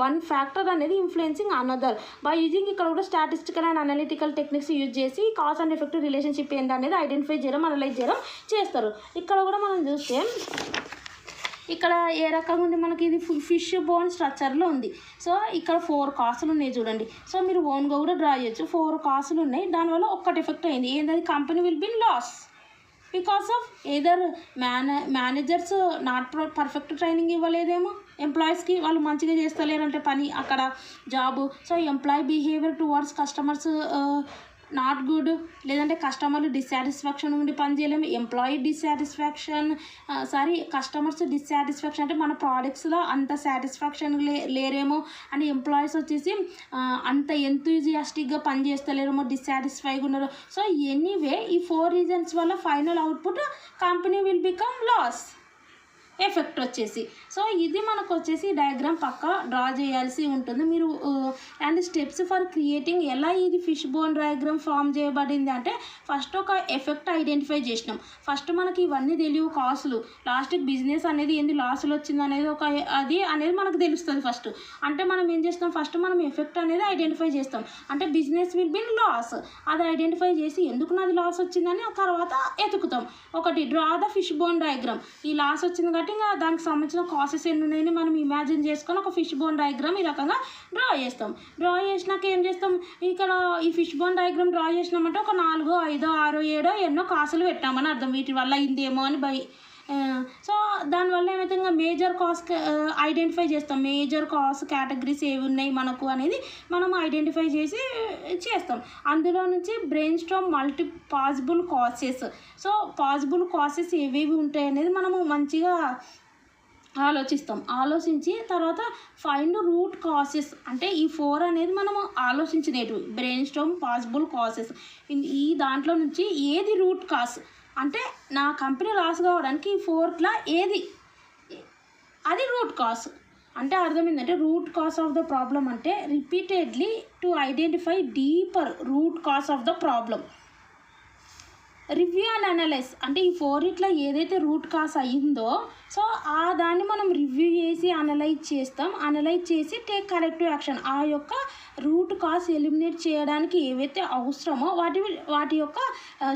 వన్ ఫ్యాక్టర్ అనేది ఇన్ఫ్లుయెన్సింగ్ అనదర్ బై యూజింగ్, ఇక్కడ కూడా statistical and analytical techniques use చేసి కాజ్ అండ్ ఎఫెక్ట్ రిలేషన్షిప్ ఏంటి అనేది ఐడెంటిఫై చేయడం, అనలైజ్ చేయడం చేస్తారు. ఇక్కడ కూడా మనం చూస్తే ఇక్కడ ఏ రకంగా ఉంది మనకి, ఇది ఫిష్ బోన్ స్ట్రక్చర్లో ఉంది. సో ఇక్కడ 4 కాసులు ఉన్నాయి చూడండి. సో మీరు ఓన్గా కూడా డ్రా చేయొచ్చు. 4 కాసులు ఉన్నాయి, దానివల్ల ఒక్కటి ఎఫెక్ట్ అయింది. ఏంటది, company will be loss because of either managers not perfect training ఇవ్వలేదేమో ఎంప్లాయీస్కి, వాళ్ళు మంచిగా చేస్తలేరంటే పని అక్కడ job. So employee behaviour towards customers not good, లేదంటే కస్టమర్లు డిస్సాటిస్ఫాక్షన్ ఉండి పని చేయలేము. ఎంప్లాయీ కస్టమర్స్ డిస్సాటిస్ఫాక్షన్ అంటే మన ప్రోడక్ట్స్లో అంత సాటిస్ఫాక్షన్ లేరేమో, అండ్ ఎంప్లాయీస్ వచ్చేసి అంత ఎంతూజియాస్టిక్గా పని చేస్తలేరేమో, డిస్సాటిస్ఫైగా ఉన్నారు. సో ఎనీవే ఈ 4 రీజన్స్ వల్ల final output company will become loss. Effect వచ్చేసి, సో ఇది మనకు వచ్చేసి డయాగ్రామ్ పక్కా డ్రా చేయాల్సి ఉంటుంది మీరు. అండ్ స్టెప్స్ ఫర్ క్రియేటింగ్, ఎలా ఇది ఫిష్ బోన్ డయాగ్రామ్ ఫామ్ చేయబడింది అంటే, ఫస్ట్ ఒక ఎఫెక్ట్ ఐడెంటిఫై చేసినాం. ఫస్ట్ మనకి ఇవన్నీ తెలియవు కాసులు, లాస్ట్కి బిజినెస్ అనేది ఏంది లాసులు వచ్చింది అనేది అది అనేది మనకు తెలుస్తుంది ఫస్ట్. అంటే మనం ఏం చేస్తాం, ఫస్ట్ మనం ఎఫెక్ట్ అనేది ఐడెంటిఫై చేస్తాం. అంటే బిజినెస్ విల్ బి లాస్, అది ఐడెంటిఫై చేసి ఎందుకు నాది లాస్ వచ్చిందని ఆ తర్వాత ఎతుకుతాం. ఒకటి draw the fish bone diagram, ఈ లాస్ వచ్చింది కాబట్టి ఇంకా దానికి సంబంధించిన కాసెస్ ఎన్ని ఉన్నాయని మనం ఇమాజిన్ చేసుకొని ఒక ఫిష్ బోన్ డయాగ్రామ్ ఈ రకంగా డ్రా చేస్తాం. డ్రా చేసినాక ఏం చేస్తాం, ఇక్కడ ఈ ఫిష్ బోన్ డయాగ్రామ్ డ్రా చేసినామంటే ఒక 4, 5, 6, 7 ఎన్నో కాసులు పెట్టామని అర్థం, వీటి వల్ల అయిందేమో అని సో దానివల్ల ఏమైతే ఇంకా మేజర్ కాస్ ఐడెంటిఫై చేస్తాం. మేజర్ కాస్ కేటగిరీస్ ఏవి ఉన్నాయి మనకు అనేది మనం ఐడెంటిఫై చేసి చేస్తాం. అందులో నుంచి brain Storm multi possible causes. So possible causes ఏవేవి ఉంటాయి అనేది మనము మంచిగా ఆలోచించి తర్వాత ఫైండ్ రూట్ కాసెస్, అంటే ఈ 4 అనేది మనము ఆలోచించినవి బ్రెయిన్ స్టార్మ్ పాసిబుల్ కాసెస్. ఈ దాంట్లో నుంచి ఏది రూట్ కాస్ అంటే నా కంపెనీ లాస్ కావడానికి ఈ 4లా ఏది అది రూట్ కాస్ అంటే అర్థమైందంటే, root cause of the problem అంటే repeatedly to identify deeper root cause of the problem. Review and analyse అంటే ఈ 4 ఇట్లా ఏదైతే రూట్ కాస్ అయ్యిందో సో ఆ దాన్ని మనం రివ్యూ చేసి అనలైజ్ చేస్తాం. అనలైజ్ చేసి టేక్ కరెక్టివ్ యాక్షన్. ఆ యొక్క రూట్ కాస్ ఎలిమినేట్ చేయడానికి ఏవైతే అవసరమో వాటి యొక్క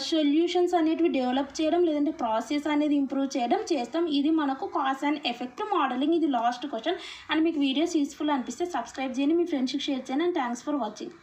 సొల్యూషన్స్ అనేటివి డెవలప్ చేయడం, లేదంటే ప్రాసెస్ అనేది ఇంప్రూవ్ చేయడం చేస్తాం. ఇది మనకు కాస్ అండ్ ఎఫెక్ట్ మోడలింగ్. ఇది లాస్ట్ క్వశ్చన్. అండ్ మీకు వీడియోస్ యూస్ఫుల్ అనిపిస్తే సబ్స్క్రైబ్ చేయండి, మీ ఫ్రెండ్స్కి షేర్ చేయండి. And thanks for watching.